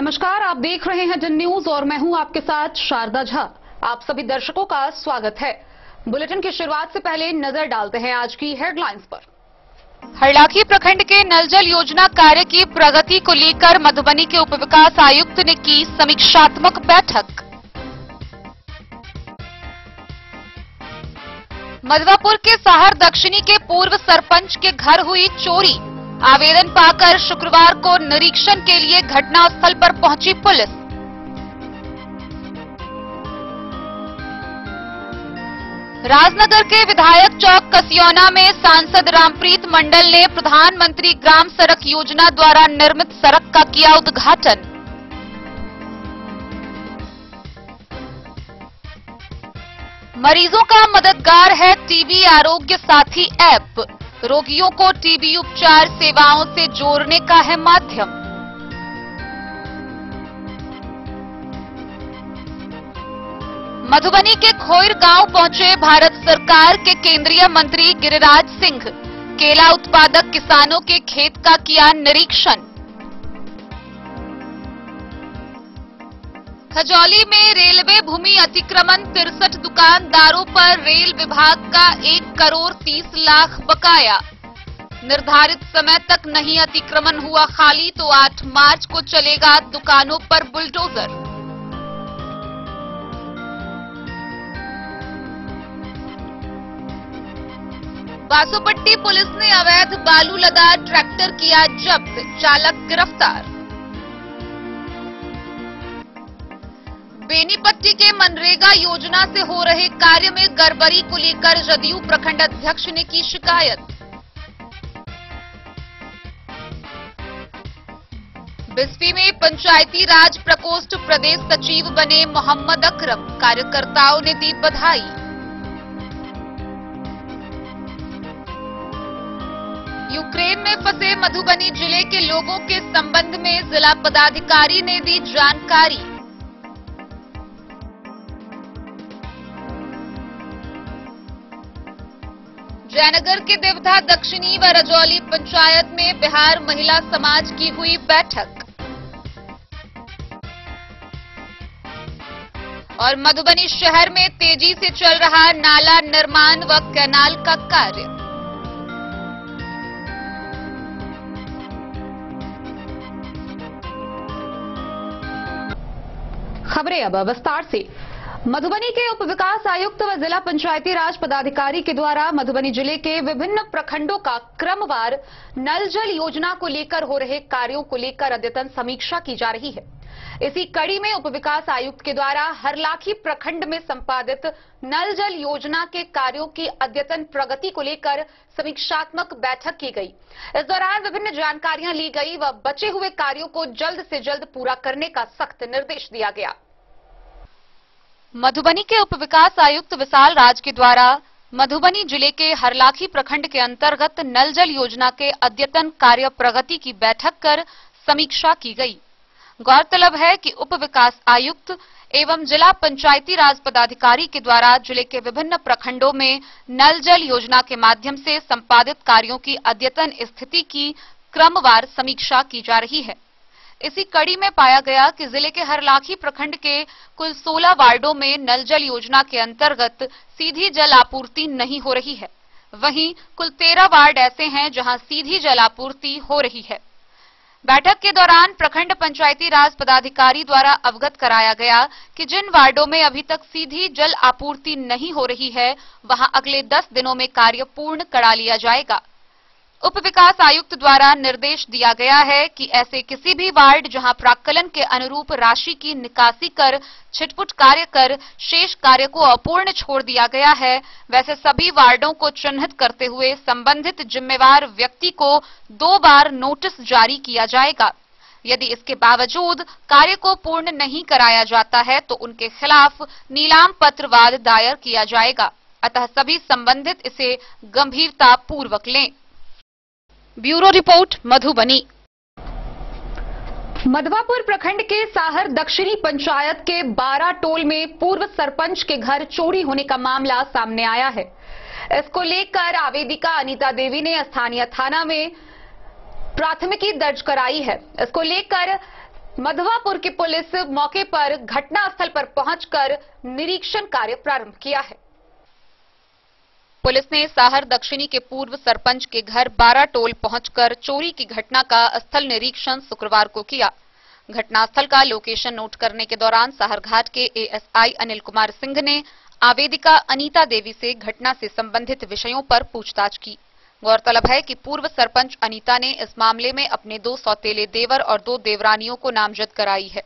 नमस्कार, आप देख रहे हैं जन न्यूज और मैं हूं आपके साथ शारदा झा। आप सभी दर्शकों का स्वागत है। बुलेटिन की शुरुआत से पहले नजर डालते हैं आज की हेडलाइंस पर। हरलाखी प्रखंड के नल जल योजना कार्य की प्रगति को लेकर मधुबनी के उप विकास आयुक्त ने की समीक्षात्मक बैठक। मधवापुर के साहर दक्षिणी के पूर्व सरपंच के घर हुई चोरी। आवेदन पाकर शुक्रवार को निरीक्षण के लिए घटनास्थल पर पहुंची पुलिस। राजनगर के विधायक चौक कसियौना में सांसद रामप्रीत मंडल ने प्रधानमंत्री ग्राम सड़क योजना द्वारा निर्मित सड़क का किया उद्घाटन। मरीजों का मददगार है टीबी आरोग्य साथी ऐप। रोगियों को टीबी उपचार सेवाओं से जोड़ने का है माध्यम। मधुबनी के खोइर गांव पहुंचे भारत सरकार के केंद्रीय मंत्री गिरिराज सिंह। केला उत्पादक किसानों के खेत का किया निरीक्षण। खजौली में रेलवे भूमि अतिक्रमण 63 दुकानदारों पर रेल विभाग का 1 करोड़ 30 लाख बकाया। निर्धारित समय तक नहीं अतिक्रमण हुआ खाली तो 8 मार्च को चलेगा दुकानों पर बुलडोजर। बासोपट्टी पुलिस ने अवैध बालू लदा ट्रैक्टर किया जब्त, चालक गिरफ्तार। बेनीपट्टी के मनरेगा योजना से हो रहे कार्य में गड़बड़ी को लेकर जदयू प्रखंड अध्यक्ष ने की शिकायत। बिस्फी में पंचायती राज प्रकोष्ठ प्रदेश सचिव बने मोहम्मद अकरम। कार्यकर्ताओं ने दी बधाई। यूक्रेन में फंसे मधुबनी जिले के लोगों के संबंध में जिला पदाधिकारी ने दी जानकारी। जयनगर के देवधा दक्षिणी व रजौली पंचायत में बिहार महिला समाज की हुई बैठक। और मधुबनी शहर में तेजी से चल रहा नाला निर्माण व कैनाल का कार्य। खबरें अब विस्तार से। मधुबनी के उप विकास आयुक्त व जिला पंचायती राज पदाधिकारी के द्वारा मधुबनी जिले के विभिन्न प्रखंडों का क्रमवार नल जल योजना को लेकर हो रहे कार्यों को लेकर अद्यतन समीक्षा की जा रही है। इसी कड़ी में उप विकास आयुक्त के द्वारा हरलाखी प्रखंड में संपादित नल जल योजना के कार्यों की अद्यतन प्रगति को लेकर समीक्षात्मक बैठक की गई। इस दौरान विभिन्न जानकारियां ली गई व बचे हुए कार्यों को जल्द से जल्द पूरा करने का सख्त निर्देश दिया गया। मधुबनी के उप विकास आयुक्त विशाल राज के द्वारा मधुबनी जिले के हरलाखी प्रखंड के अंतर्गत नल जल योजना के अद्यतन कार्य प्रगति की बैठक कर समीक्षा की गई। गौरतलब है कि उप विकास आयुक्त एवं जिला पंचायती राज पदाधिकारी के द्वारा जिले के विभिन्न प्रखंडों में नल जल योजना के माध्यम से संपादित कार्यों की अद्यतन स्थिति की क्रमवार समीक्षा की जा रही है। इसी कड़ी में पाया गया कि जिले के हरलाखी प्रखंड के कुल 16 वार्डों में नल जल योजना के अंतर्गत सीधी जल आपूर्ति नहीं हो रही है। वहीं कुल 13 वार्ड ऐसे हैं जहां सीधी जल आपूर्ति हो रही है। बैठक के दौरान प्रखंड पंचायती राज पदाधिकारी द्वारा अवगत कराया गया कि जिन वार्डों में अभी तक सीधी जल आपूर्ति नहीं हो रही है वहां अगले 10 दिनों में कार्य पूर्ण करा लिया जाएगा। उप विकास आयुक्त द्वारा निर्देश दिया गया है कि ऐसे किसी भी वार्ड जहां प्राक्कलन के अनुरूप राशि की निकासी कर छिटपुट कार्य कर शेष कार्य को अपूर्ण छोड़ दिया गया है, वैसे सभी वार्डों को चिन्हित करते हुए संबंधित जिम्मेवार व्यक्ति को 2 बार नोटिस जारी किया जाएगा। यदि इसके बावजूद कार्य को पूर्ण नहीं कराया जाता है तो उनके खिलाफ नीलाम पत्र वाद दायर किया जाएगा। अतः सभी संबंधित इसे गंभीरता पूर्वक लें। Bureau report Madhubani. मधवापुर प्रखंड के साहर दक्षिणी पंचायत के 12 टोल में पूर्व सरपंच के घर चोरी होने का मामला सामने आया है। इसको लेकर आवेदिका अनीता देवी ने स्थानीय थाना में प्राथमिकी दर्ज कराई है। इसको लेकर मधवापुर की पुलिस मौके पर घटनास्थल पर पहुंचकर निरीक्षण कार्य प्रारंभ किया है। पुलिस ने साहर दक्षिणी के पूर्व सरपंच के घर 12 टोल पहुंचकर चोरी की घटना का स्थल निरीक्षण शुक्रवार को किया। घटनास्थल का लोकेशन नोट करने के दौरान साहर घाट के एएसआई अनिल कुमार सिंह ने आवेदिका अनीता देवी से घटना से संबंधित विषयों पर पूछताछ की। गौरतलब है कि पूर्व सरपंच अनीता ने इस मामले में अपने 2 सौतेले देवर और 2 देवरानियों को नामजद कराई है।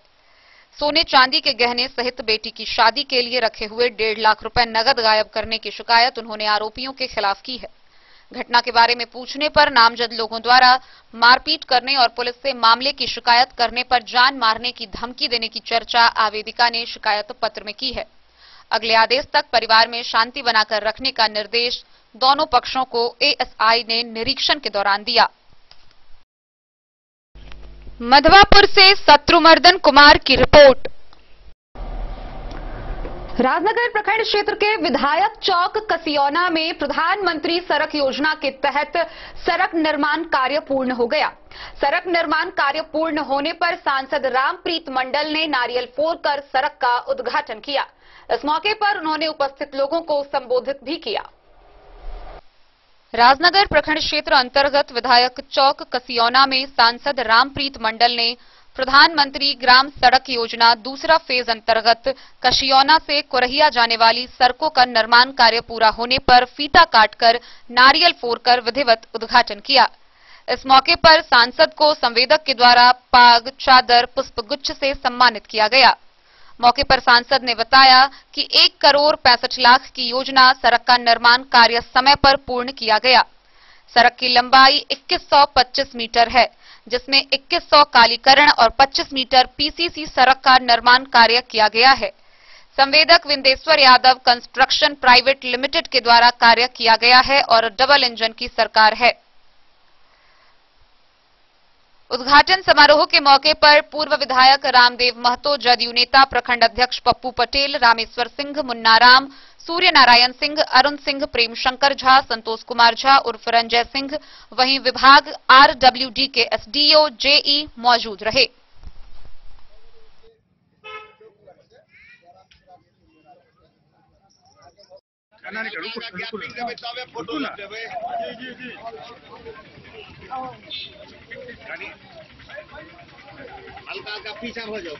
सोने चांदी के गहने सहित बेटी की शादी के लिए रखे हुए 1.5 लाख रुपए नगद गायब करने की शिकायत उन्होंने आरोपियों के खिलाफ की है। घटना के बारे में पूछने पर नामजद लोगों द्वारा मारपीट करने और पुलिस से मामले की शिकायत करने पर जान मारने की धमकी देने की चर्चा आवेदिका ने शिकायत पत्र में की है। अगले आदेश तक परिवार में शांति बनाकर रखने का निर्देश दोनों पक्षों को एएसआई ने निरीक्षण के दौरान दिया। मधवापुर से शत्रुमर्दन कुमार की रिपोर्ट। राजनगर प्रखंड क्षेत्र के विधायक चौक कसियौना में प्रधानमंत्री सड़क योजना के तहत सड़क निर्माण कार्य पूर्ण हो गया। सड़क निर्माण कार्य पूर्ण होने पर सांसद रामप्रीत मंडल ने नारियल फोड़कर सड़क का उद्घाटन किया। इस मौके पर उन्होंने उपस्थित लोगों को संबोधित भी किया। राजनगर प्रखंड क्षेत्र अंतर्गत विधायक चौक कसियौना में सांसद रामप्रीत मंडल ने प्रधानमंत्री ग्राम सड़क योजना दूसरा फेज अंतर्गत कसियौना से कुरहिया जाने वाली सड़कों का निर्माण कार्य पूरा होने पर फीता काटकर नारियल फोड़कर विधिवत उद्घाटन किया। इस मौके पर सांसद को संवेदक के द्वारा पाग, चादर, पुष्पगुच्छ से सम्मानित किया गया। मौके पर सांसद ने बताया कि 1 करोड़ 65 लाख की योजना सड़क का निर्माण कार्य समय पर पूर्ण किया गया। सड़क की लंबाई 2125 मीटर है, जिसमें 2100 कालीकरण और 25 मीटर पीसीसी सड़क का निर्माण कार्य किया गया है। संवेदक Vindeshwar Yadav construction private limited के द्वारा कार्य किया गया है और डबल इंजन की सरकार है। उद्घाटन समारोह के मौके पर पूर्व विधायक रामदेव महतो, जदयू नेता प्रखंड अध्यक्ष पप्पू पटेल, रामेश्वर सिंह, मुन्ना राम, सूर्य नारायण सिंह, अरुण सिंह, प्रेम शंकर झा, संतोष कुमार झा उर्फ रंजय सिंह, वहीं विभाग आरडब्ल्यूडी के एसडीओ जेई मौजूद रहे। हल्का हल्का पीछा हो जाओ।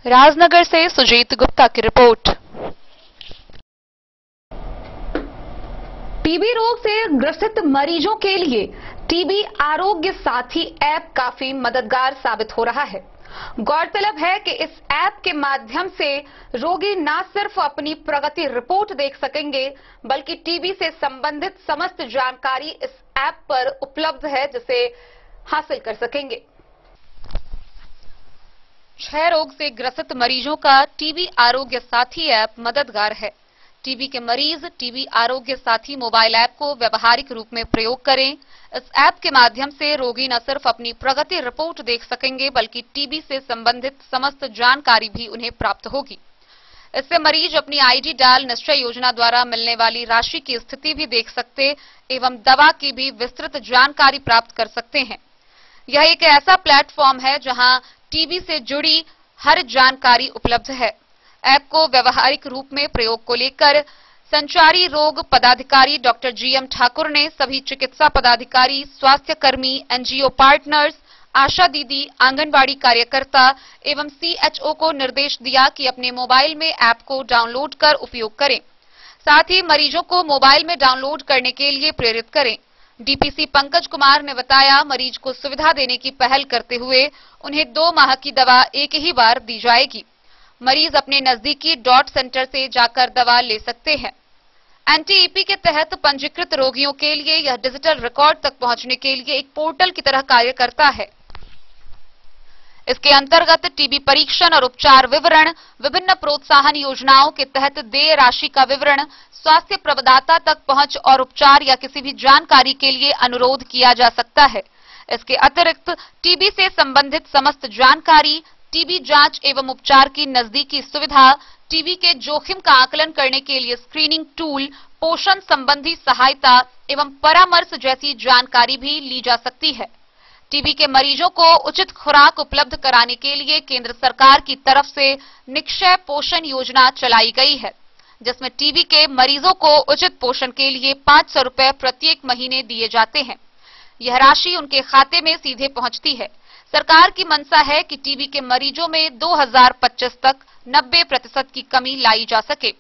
राजनगर से सुजीत गुप्ता की रिपोर्ट। टीबी रोग से ग्रसित मरीजों के लिए टीबी आरोग्य साथी ऐप काफी मददगार साबित हो रहा है। गौरतलब है कि इस ऐप के माध्यम से रोगी न सिर्फ अपनी प्रगति रिपोर्ट देख सकेंगे, बल्कि टीबी से संबंधित समस्त जानकारी इस ऐप पर उपलब्ध है, जिसे हासिल कर सकेंगे। क्षय रोग से ग्रसित मरीजों का टीबी आरोग्य साथी ऐप मददगार है। टीबी के मरीज टीबी आरोग्य साथी मोबाइल ऐप को व्यवहारिक रूप में प्रयोग करें। इस ऐप के माध्यम से रोगी न सिर्फ अपनी प्रगति रिपोर्ट देख सकेंगे, बल्कि टीबी से संबंधित समस्त जानकारी भी उन्हें प्राप्त होगी। इससे मरीज अपनी आईडी डाल निश्चय योजना द्वारा मिलने वाली राशि की स्थिति भी देख सकते एवं दवा की भी विस्तृत जानकारी प्राप्त कर सकते हैं। यह एक ऐसा प्लेटफॉर्म है जहां टीबी से जुड़ी हर जानकारी उपलब्ध है। ऐप को व्यवहारिक रूप में प्रयोग को लेकर संचारी रोग पदाधिकारी डॉक्टर जीएम ठाकुर ने सभी चिकित्सा पदाधिकारी, स्वास्थ्य कर्मी, एनजीओ पार्टनर्स, आशा दीदी, आंगनबाड़ी कार्यकर्ता एवं सीएचओ को निर्देश दिया कि अपने मोबाइल में ऐप को डाउनलोड कर उपयोग करें। साथ ही मरीजों को मोबाइल में डाउनलोड करने के लिए प्रेरित करें। डीपीसी पंकज कुमार ने बताया, मरीज को सुविधा देने की पहल करते हुए उन्हें 2 माह की दवा एक ही बार दी जाएगी। मरीज अपने नजदीकी डॉट सेंटर से जाकर दवा ले सकते हैं। एनटीईपी के तहत पंजीकृत रोगियों के लिए यह डिजिटल रिकॉर्ड तक पहुंचने के लिए एक पोर्टल की तरह कार्य करता है। इसके अंतर्गत टीबी परीक्षण और उपचार विवरण, विभिन्न प्रोत्साहन योजनाओं के तहत देय राशि का विवरण, स्वास्थ्य प्रदाता तक पहुंच और उपचार या किसी भी जानकारी के लिए अनुरोध किया जा सकता है। इसके अतिरिक्त टीबी से संबंधित समस्त जानकारी, टीबी जांच एवं उपचार की नजदीकी सुविधा, टीबी के जोखिम का आकलन करने के लिए स्क्रीनिंग टूल, पोषण संबंधी सहायता एवं परामर्श जैसी जानकारी भी ली जा सकती है। टीबी के मरीजों को उचित खुराक उपलब्ध कराने के लिए केंद्र सरकार की तरफ से निक्षय पोषण योजना चलाई गई है, जिसमें टीबी के मरीजों को उचित पोषण के लिए 500 रुपए प्रत्येक महीने दिए जाते हैं। यह राशि उनके खाते में सीधे पहुंचती है। सरकार की मंशा है कि टीबी के मरीजों में 2025 तक 90% की कमी लाई जा सके।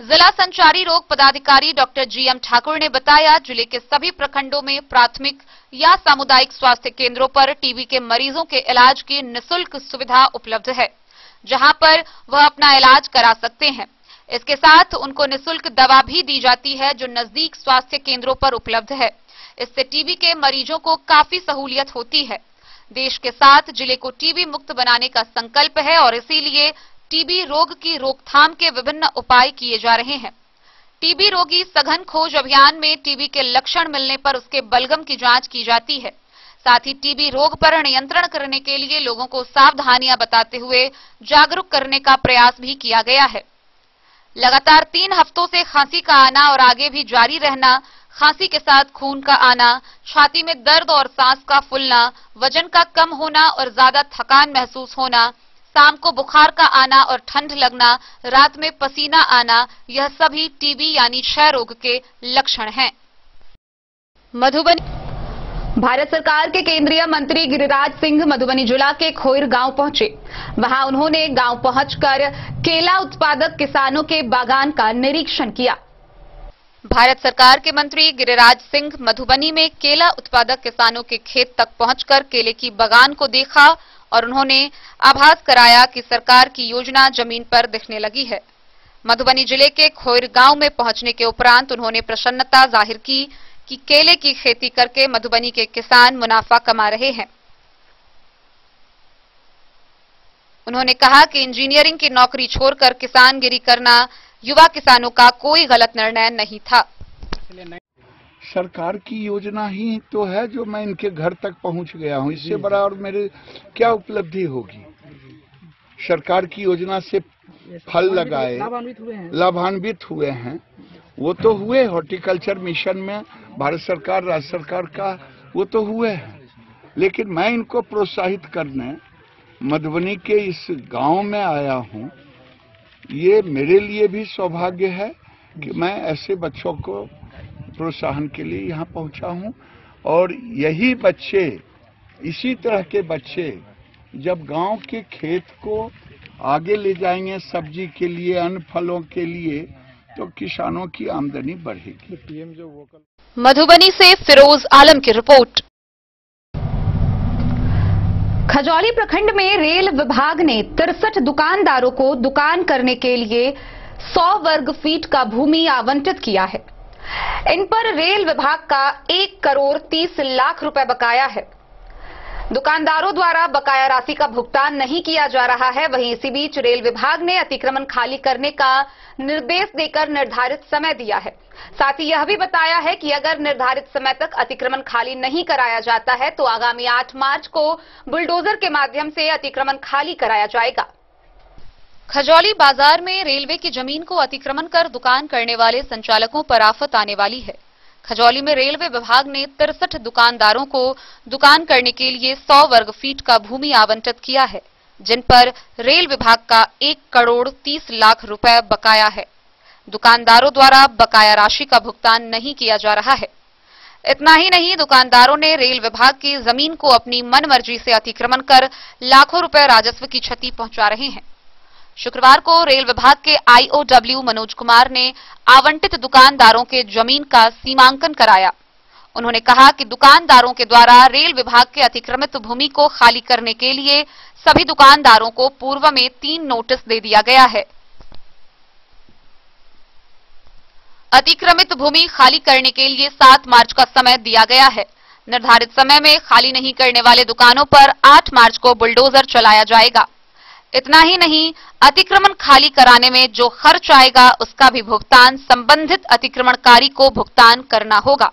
जिला संचारी रोग पदाधिकारी डॉक्टर GM ठाकुर ने बताया, जिले के सभी प्रखंडों में प्राथमिक या सामुदायिक स्वास्थ्य केंद्रों पर टीबी के मरीजों के इलाज की निःशुल्क सुविधा उपलब्ध है, जहां पर वह अपना इलाज करा सकते हैं। इसके साथ उनको निःशुल्क दवा भी दी जाती है, जो नजदीक स्वास्थ्य केंद्रों पर उपलब्ध है। इससे टीबी के मरीजों को काफी सहूलियत होती है। देश के साथ जिले को टीबी मुक्त बनाने का संकल्प है और इसीलिए टीबी रोग की रोकथाम के विभिन्न उपाय किए जा रहे हैं। टीबी रोगी सघन खोज अभियान में टीबी के लक्षण मिलने पर उसके बलगम की जांच की जाती है। साथ ही टीबी रोग पर नियंत्रण करने के लिए लोगों को सावधानियां बताते हुए जागरूक करने का प्रयास भी किया गया है। लगातार 3 हफ्तों से खांसी का आना और आगे भी जारी रहना, खांसी के साथ खून का आना, छाती में दर्द और सांस का फूलना, वजन का कम होना और ज्यादा थकान महसूस होना, शाम को बुखार का आना और ठंड लगना, रात में पसीना आना, यह सभी टीबी यानी क्षय रोग के लक्षण हैं। मधुबनी भारत सरकार के केंद्रीय मंत्री गिरिराज सिंह मधुबनी जिला के खोइर गांव पहुंचे। वहां उन्होंने गांव पहुंचकर केला उत्पादक किसानों के बागान का निरीक्षण किया। भारत सरकार के मंत्री गिरिराज सिंह मधुबनी में केला उत्पादक किसानों के खेत तक पहुंचकर केले की बागान को देखा और उन्होंने आभास कराया कि सरकार की योजना जमीन पर दिखने लगी है। मधुबनी जिले के खोइर गांव में पहुंचने के उपरांत उन्होंने प्रसन्नता जाहिर की कि केले की खेती करके मधुबनी के किसान मुनाफा कमा रहे हैं। उन्होंने कहा कि इंजीनियरिंग की नौकरी छोड़कर किसानगिरी करना युवा किसानों का कोई गलत निर्णय नहीं था। सरकार की योजना ही तो है जो मैं इनके घर तक पहुंच गया हूं। इससे बड़ा और मेरे क्या उपलब्धि होगी। सरकार की योजना से फल लगाए, लाभान्वित हुए हैं। वो तो हुए, हॉर्टिकल्चर मिशन में भारत सरकार, राज्य सरकार का वो तो हुए हैं, लेकिन मैं इनको प्रोत्साहित करने मधुबनी के इस गांव में आया हूं। ये मेरे लिए भी सौभाग्य है कि मैं ऐसे बच्चों को प्रोत्साहन के लिए यहाँ पहुंचा हूँ। और यही बच्चे, इसी तरह के बच्चे जब गांव के खेत को आगे ले जाएंगे सब्जी के लिए, अन्न फलों के लिए, तो किसानों की आमदनी बढ़ेगी। मधुबनी से फिरोज आलम की रिपोर्ट। खजौली प्रखंड में रेल विभाग ने 63 दुकानदारों को दुकान करने के लिए 100 वर्ग फीट का भूमि आवंटित किया है। इन पर रेल विभाग का 1 करोड़ 30 लाख रुपए बकाया है। दुकानदारों द्वारा बकाया राशि का भुगतान नहीं किया जा रहा है। वहीं इसी बीच रेल विभाग ने अतिक्रमण खाली करने का निर्देश देकर निर्धारित समय दिया है। साथ ही यह भी बताया है कि अगर निर्धारित समय तक अतिक्रमण खाली नहीं कराया जाता है तो आगामी 8 मार्च को बुलडोजर के माध्यम से अतिक्रमण खाली कराया जाएगा। खजौली बाजार में रेलवे की जमीन को अतिक्रमण कर दुकान करने वाले संचालकों पर आफत आने वाली है। खजौली में रेलवे विभाग ने 63 दुकानदारों को दुकान करने के लिए 100 वर्ग फीट का भूमि आवंटित किया है, जिन पर रेल विभाग का 1 करोड़ 30 लाख रुपए बकाया है। दुकानदारों द्वारा बकाया राशि का भुगतान नहीं किया जा रहा है। इतना ही नहीं, दुकानदारों ने रेल विभाग की जमीन को अपनी मनमर्जी से अतिक्रमण कर लाखों रुपए राजस्व की क्षति पहुंचा रहे हैं। शुक्रवार को रेल विभाग के IOW मनोज कुमार ने आवंटित दुकानदारों के जमीन का सीमांकन कराया। उन्होंने कहा कि दुकानदारों के द्वारा रेल विभाग के अतिक्रमित भूमि को खाली करने के लिए सभी दुकानदारों को पूर्व में 3 नोटिस दे दिया गया है। अतिक्रमित भूमि खाली करने के लिए 7 मार्च का समय दिया गया है। निर्धारित समय में खाली नहीं करने वाले दुकानों पर 8 मार्च को बुलडोजर चलाया जाएगा। इतना ही नहीं, अतिक्रमण खाली कराने में जो खर्च आएगा उसका भी भुगतान संबंधित अतिक्रमणकारी को भुगतान करना होगा।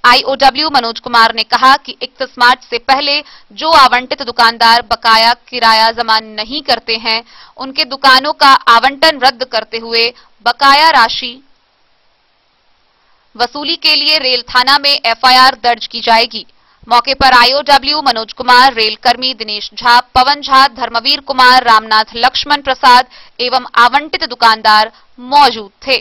आईओडब्ल्यू मनोज कुमार ने कहा कि 31 मार्च से पहले जो आवंटित दुकानदार बकाया किराया जमा नहीं करते हैं, उनके दुकानों का आवंटन रद्द करते हुए बकाया राशि वसूली के लिए रेल थाना में एफआईआर दर्ज की जाएगी। मौके पर आईओडब्ल्यू मनोज कुमार, रेल कर्मी दिनेश झा, पवन झा, धर्मवीर कुमार, रामनाथ, लक्ष्मण प्रसाद एवं आवंटित दुकानदार मौजूद थे।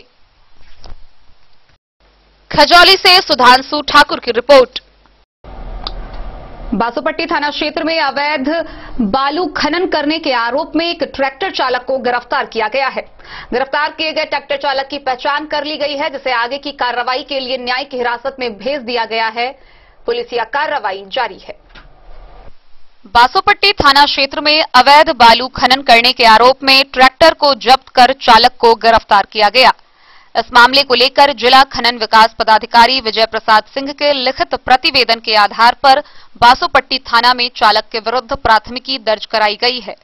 खजौली से सुधांशु ठाकुर की रिपोर्ट। बासोपट्टी थाना क्षेत्र में अवैध बालू खनन करने के आरोप में एक ट्रैक्टर चालक को गिरफ्तार किया गया है। गिरफ्तार किए गए ट्रैक्टर चालक की पहचान कर ली गई है, जिसे आगे की कार्रवाई के लिए न्यायिक हिरासत में भेज दिया गया है। पुलिसिया कार्रवाई जारी है। बासोपट्टी थाना क्षेत्र में अवैध बालू खनन करने के आरोप में ट्रैक्टर को जब्त कर चालक को गिरफ्तार किया गया। इस मामले को लेकर जिला खनन विकास पदाधिकारी विजय प्रसाद सिंह के लिखित प्रतिवेदन के आधार पर बासोपट्टी थाना में चालक के विरुद्ध प्राथमिकी दर्ज कराई गई है।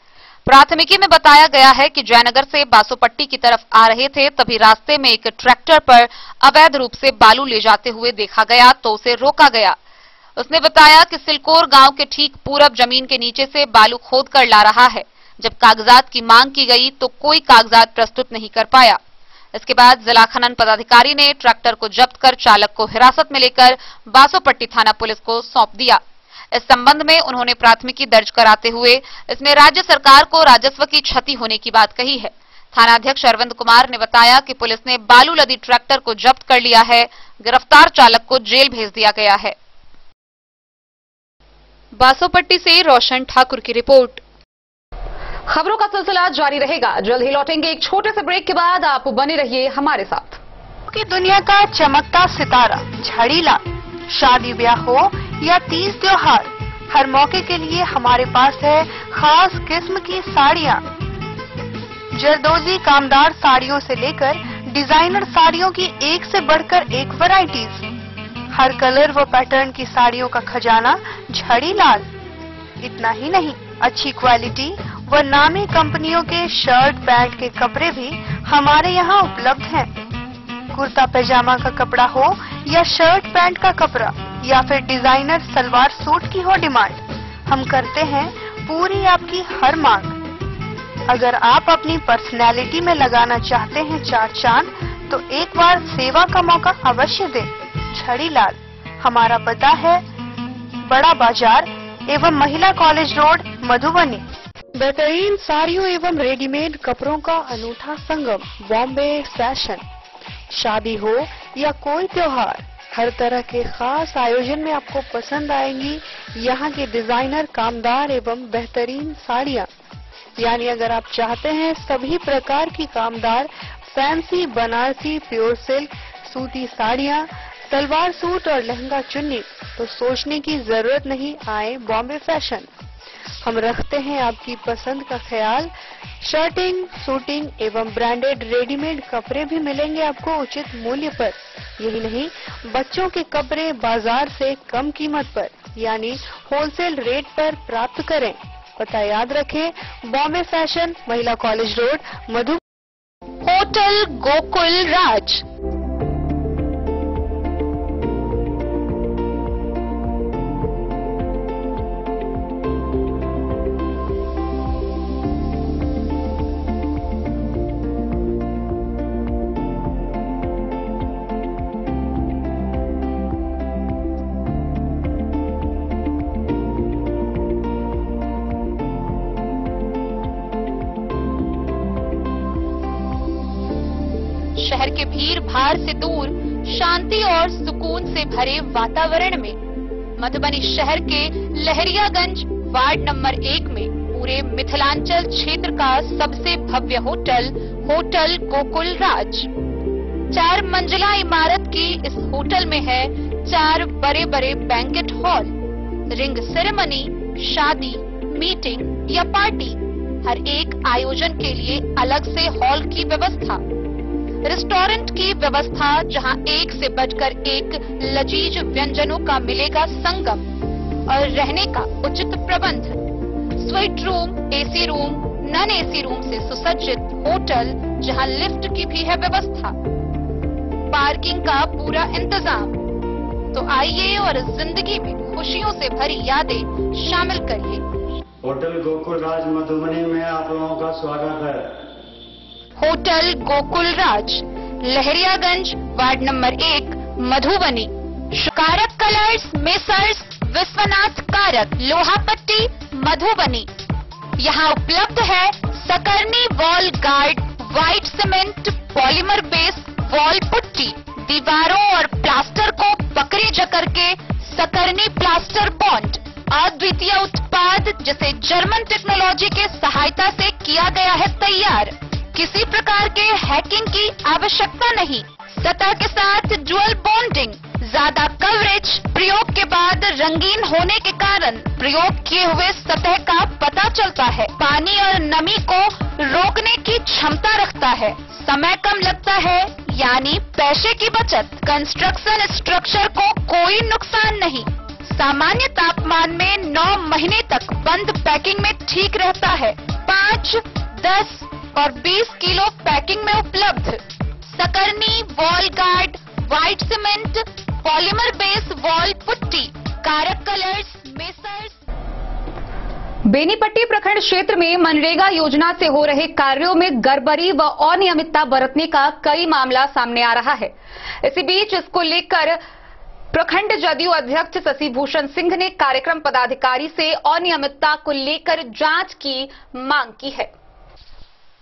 प्राथमिकी में बताया गया है कि जयनगर से बासोपट्टी की तरफ आ रहे थे, तभी रास्ते में एक ट्रैक्टर पर अवैध रूप से बालू ले जाते हुए देखा गया तो उसे रोका गया। उसने बताया कि सिलकोर गांव के ठीक पूरब जमीन के नीचे से बालू खोद कर ला रहा है। जब कागजात की मांग की गई तो कोई कागजात प्रस्तुत नहीं कर पाया। इसके बाद जिला खनन पदाधिकारी ने ट्रैक्टर को जब्त कर चालक को हिरासत में लेकर बासोपट्टी थाना पुलिस को सौंप दिया। इस संबंध में उन्होंने प्राथमिकी दर्ज कराते हुए इसमें राज्य सरकार को राजस्व की क्षति होने की बात कही है। थानाध्यक्ष अरविंद कुमार ने बताया कि पुलिस ने बालू लदी ट्रैक्टर को जब्त कर लिया है। गिरफ्तार चालक को जेल भेज दिया गया है। बासोपट्टी से रोशन ठाकुर की रिपोर्ट। खबरों का सिलसिला जारी रहेगा। जल्द ही लौटेंगे एक छोटे से ब्रेक के बाद। आप बने रहिए हमारे साथ। की दुनिया का चमकता सितारा झड़ीला, शादी ब्याह हो या तीज त्योहार, हर मौके के लिए हमारे पास है खास किस्म की साड़ियाँ। जरदोजी कामदार साड़ियों से लेकर डिजाइनर साड़ियों की एक से बढ़कर एक वैरायटीज, हर कलर व पैटर्न की साड़ियों का खजाना झड़ीलाल। इतना ही नहीं, अच्छी क्वालिटी व नामी कंपनियों के शर्ट पैंट के कपड़े भी हमारे यहाँ उपलब्ध हैं। कुर्ता पैजामा का कपड़ा हो या शर्ट पैंट का कपड़ा या फिर डिजाइनर सलवार सूट की हो डिमांड, हम करते हैं पूरी आपकी हर मांग। अगर आप अपनी पर्सनैलिटी में लगाना चाहते हैं चार चांद, तो एक बार सेवा का मौका अवश्य दें। झड़ीलाल, हमारा पता है बड़ा बाजार एवं महिला कॉलेज रोड, मधुबनी। बेहतरीन साड़ियों एवं रेडीमेड कपड़ों का अनूठा संगम, बॉम्बे फैशन। शादी हो या कोई त्योहार, हर तरह के खास आयोजन में आपको पसंद आएंगी यहाँ की डिजाइनर कामदार एवं बेहतरीन साड़ियाँ। यानी अगर आप चाहते हैं सभी प्रकार की कामदार फैंसी बनारसी प्योर सिल्क सूती साड़ियाँ, सलवार सूट और लहंगा चुन्नी, तो सोचने की जरूरत नहीं, आए बॉम्बे फैशन। हम रखते हैं आपकी पसंद का ख्याल। शर्टिंग, सूटिंग एवं ब्रांडेड रेडीमेड कपड़े भी मिलेंगे आपको उचित मूल्य पर। यही नहीं, बच्चों के कपड़े बाजार से कम कीमत पर यानी होलसेल रेट पर प्राप्त करें। पता याद रखें, बॉम्बे फैशन, महिला कॉलेज रोड, मधु। होटल गोकुल राज। शहर के भीड़ भाड़ से दूर, शांति और सुकून से भरे वातावरण में मधुबनी शहर के लहरियागंज वार्ड नंबर 1 में पूरे मिथिलांचल क्षेत्र का सबसे भव्य होटल, होटल गोकुल राज। 4 मंजिला इमारत की इस होटल में है 4 बड़े बड़े बैंकेट हॉल, रिंग सेरेमनी, शादी, मीटिंग या पार्टी, हर एक आयोजन के लिए अलग से हॉल की व्यवस्था, रेस्टोरेंट की व्यवस्था जहां एक से बढ़कर एक लजीज व्यंजनों का मिलेगा संगम, और रहने का उचित प्रबंध, suite room, AC room, non AC room से सुसज्जित होटल जहां लिफ्ट की भी है व्यवस्था, पार्किंग का पूरा इंतजाम, तो आइए और इस जिंदगी में खुशियों से भरी यादें शामिल करिए। होटल गोकुल राज मधुबनी में आप लोगों का स्वागत है। होटल गोकुल राज, लहरियागंज, वार्ड नंबर 1, मधुबनी। कारक कलर्स, मेसर्स विश्वनाथ कारक, लोहापट्टी, मधुबनी। यहाँ उपलब्ध है Sakarni wall guard, white cement, polymer base wall putty. दीवारों और प्लास्टर को पकड़े जकड़ के सकरनी प्लास्टर बॉन्ड, अद्वितीय उत्पाद जिसे जर्मन टेक्नोलॉजी के सहायता से किया गया है तैयार। किसी प्रकार के हैकिंग की आवश्यकता नहीं। सतह के साथ डुअल बॉन्डिंग, ज्यादा कवरेज, प्रयोग के बाद रंगीन होने के कारण प्रयोग किए हुए सतह का पता चलता है। पानी और नमी को रोकने की क्षमता रखता है। समय कम लगता है, यानी पैसे की बचत। कंस्ट्रक्शन स्ट्रक्चर को कोई नुकसान नहीं। सामान्य तापमान में 9 महीने तक बंद पैकिंग में ठीक रहता है। 5, 10 और 20 किलो पैकिंग में उपलब्ध। Sakarni wall guard, white cement, polymer base wall putty, कारक कलर्स, मेसर्स। बेनीपट्टी प्रखंड क्षेत्र में मनरेगा योजना से हो रहे कार्यों में गड़बड़ी व अनियमितता बरतने का कई मामला सामने आ रहा है। इसी बीच इसको लेकर प्रखंड जदयू अध्यक्ष शशि भूषण सिंह ने कार्यक्रम पदाधिकारी से अनियमितता को लेकर जांच की मांग की है।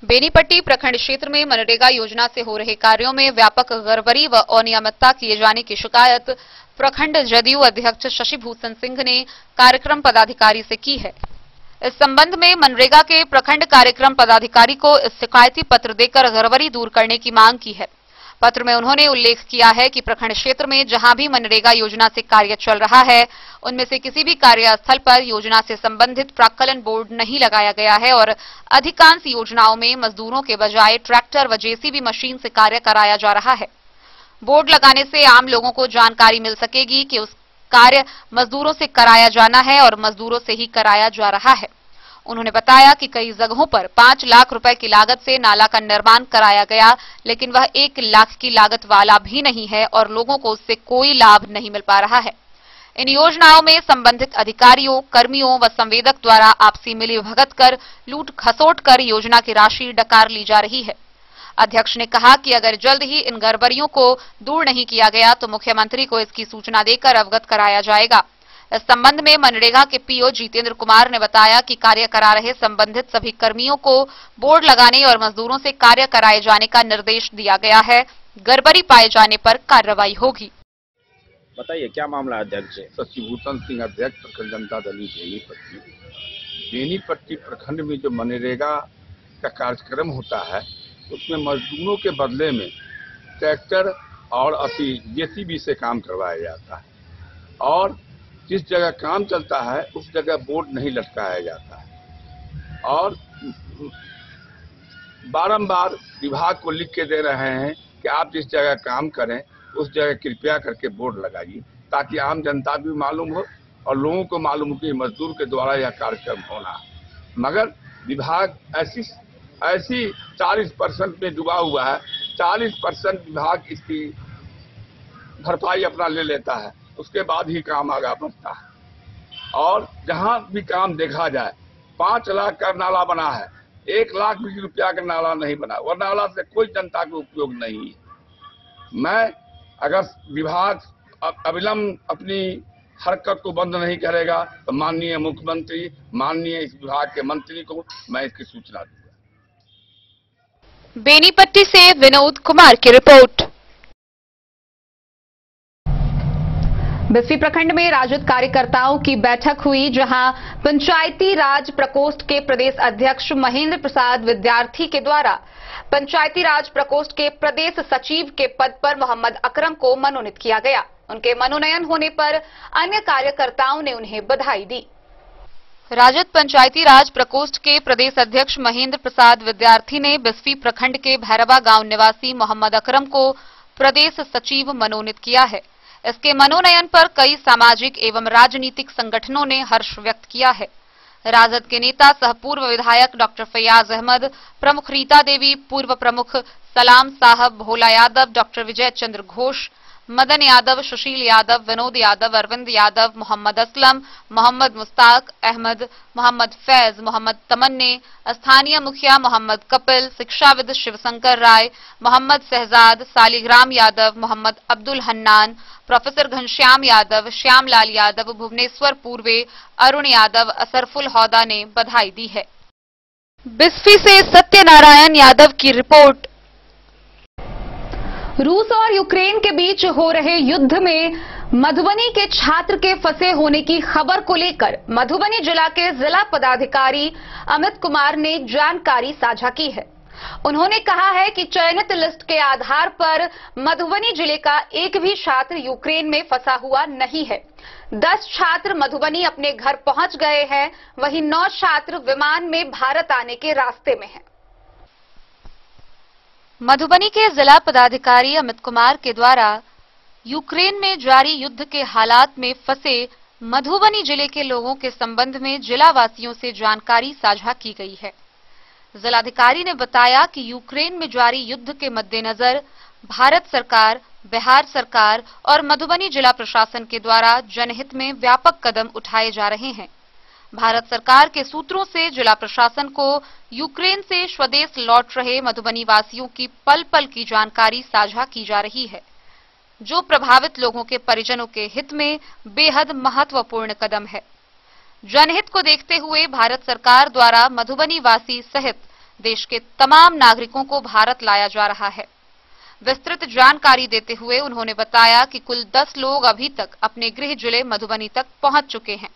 बेनीपट्टी प्रखंड क्षेत्र में मनरेगा योजना से हो रहे कार्यों में व्यापक गड़बड़ी व अनियमितता किए जाने की शिकायत प्रखंड जदयू अध्यक्ष शशि भूषण सिंह ने कार्यक्रम पदाधिकारी से की है। इस संबंध में मनरेगा के प्रखंड कार्यक्रम पदाधिकारी को इस शिकायती पत्र देकर गड़बड़ी दूर करने की मांग की है। पत्र में उन्होंने उल्लेख किया है कि प्रखंड क्षेत्र में जहां भी मनरेगा योजना से कार्य चल रहा है, उनमें से किसी भी कार्यस्थल पर योजना से संबंधित प्राक्कलन बोर्ड नहीं लगाया गया है और अधिकांश योजनाओं में मजदूरों के बजाय ट्रैक्टर व जेसीबी मशीन से कार्य कराया जा रहा है। बोर्ड लगाने से आम लोगों को जानकारी मिल सकेगी कि उस कार्य मजदूरों से कराया जाना है और मजदूरों से ही कराया जा रहा है। उन्होंने बताया कि कई जगहों पर 5 लाख रुपए की लागत से नाला का निर्माण कराया गया, लेकिन वह 1 लाख की लागत वाला भी नहीं है और लोगों को उससे कोई लाभ नहीं मिल पा रहा है। इन योजनाओं में संबंधित अधिकारियों, कर्मियों व संवेदक द्वारा आपसी मिलीभगत कर लूट खसोट कर योजना की राशि डकार ली जा रही है। अध्यक्ष ने कहा कि अगर जल्द ही इन गड़बड़ियों को दूर नहीं किया गया तो मुख्यमंत्री को इसकी सूचना देकर अवगत कराया जाएगा। इस संबंध में मनरेगा के पीओ जितेंद्र कुमार ने बताया कि कार्य करा रहे संबंधित सभी कर्मियों को बोर्ड लगाने और मजदूरों से कार्य कराए जाने का निर्देश दिया गया है। गड़बड़ी पाए जाने पर कार्रवाई होगी। बताइए क्या मामला है अध्यक्ष? शशि भूषण सिंह अध्यक्ष प्रखंड जनता दल बेनीपट्टी प्रखंड में जो मनरेगा का कार्यक्रम होता है उसमें मजदूरों के बदले में ट्रैक्टर और जेसीबी से काम करवाया जाता है और जिस जगह काम चलता है उस जगह बोर्ड नहीं लटकाया जाता है और बारंबार विभाग को लिख के दे रहे हैं कि आप जिस जगह काम करें उस जगह कृपया करके बोर्ड लगाइए ताकि आम जनता भी मालूम हो और लोगों को मालूम हो कि मजदूर के द्वारा यह कार्यक्रम होना है। मगर विभाग ऐसी 40% में डूबा हुआ है। 40% विभाग इसकी भरपाई अपना ले लेता है, उसके बाद ही काम आगे बढ़ता है। और जहां भी काम देखा जाए 5 लाख का नाला बना है, 1 लाख रुपया का नाला नहीं बना और नाला से कोई जनता को उपयोग नहीं है। मैं अगर विभाग अविलंब अपनी हरकत को बंद नहीं करेगा तो माननीय मुख्यमंत्री, माननीय इस विभाग के मंत्री को मैं इसकी सूचना दूंगा। बेनीपट्टी से विनोद कुमार की रिपोर्ट। बिस्फी प्रखंड में राजद कार्यकर्ताओं की बैठक हुई, जहां पंचायती राज प्रकोष्ठ के प्रदेश अध्यक्ष महेंद्र प्रसाद विद्यार्थी के द्वारा पंचायती राज प्रकोष्ठ के प्रदेश सचिव के पद पर मोहम्मद अकरम को मनोनीत किया गया। उनके मनोनयन होने पर अन्य कार्यकर्ताओं ने उन्हें बधाई दी। राजद पंचायती राज प्रकोष्ठ के प्रदेश अध्यक्ष महेंद्र प्रसाद विद्यार्थी ने बिस्फी प्रखंड के भैरवा गांव निवासी मोहम्मद अकरम को प्रदेश सचिव मनोनीत किया है। इसके मनोनयन पर कई सामाजिक एवं राजनीतिक संगठनों ने हर्ष व्यक्त किया है। राजद के नेता सह पूर्व विधायक डॉक्टर फैयाज अहमद, प्रमुख रीता देवी, पूर्व प्रमुख सलाम साहब, भोला यादव, डॉक्टर विजय चंद्र घोष, मदन यादव, सुशील यादव, विनोद यादव, अरविंद यादव, मोहम्मद असलम, मोहम्मद मुस्ताक अहमद, मोहम्मद फैज, मोहम्मद तमन्ने, स्थानीय मुखिया मोहम्मद कपिल, शिक्षाविद शिवशंकर राय, मोहम्मद शहजाद, सालिग्राम यादव, मोहम्मद अब्दुल हन्नान, प्रोफेसर घनश्याम यादव, श्यामलाल यादव, भुवनेश्वर पूर्वे, अरुण यादव, असरफुल हौदा ने बधाई दी है। बिस्फी से सत्यनारायण यादव की रिपोर्ट। रूस और यूक्रेन के बीच हो रहे युद्ध में मधुबनी के छात्र के फंसे होने की खबर को लेकर मधुबनी जिला के जिला पदाधिकारी अमित कुमार ने जानकारी साझा की है। उन्होंने कहा है कि चयनित लिस्ट के आधार पर मधुबनी जिले का एक भी छात्र यूक्रेन में फंसा हुआ नहीं है। 10 छात्र मधुबनी अपने घर पहुंच गए हैं, वहीं 9 छात्र विमान में भारत आने के रास्ते में हैं। मधुबनी के जिला पदाधिकारी अमित कुमार के द्वारा यूक्रेन में जारी युद्ध के हालात में फंसे मधुबनी जिले के लोगों के संबंध में जिला वासियों से जानकारी साझा की गई है। जिलाधिकारी ने बताया कि यूक्रेन में जारी युद्ध के मद्देनजर भारत सरकार, बिहार सरकार और मधुबनी जिला प्रशासन के द्वारा जनहित में व्यापक कदम उठाए जा रहे हैं। भारत सरकार के सूत्रों से जिला प्रशासन को यूक्रेन से स्वदेश लौट रहे मधुबनी वासियों की पल पल की जानकारी साझा की जा रही है, जो प्रभावित लोगों के परिजनों के हित में बेहद महत्वपूर्ण कदम है। जनहित को देखते हुए भारत सरकार द्वारा मधुबनी वासी सहित देश के तमाम नागरिकों को भारत लाया जा रहा है। विस्तृत जानकारी देते हुए उन्होंने बताया कि कुल 10 लोग अभी तक अपने गृह जिले मधुबनी तक पहुंच चुके हैं,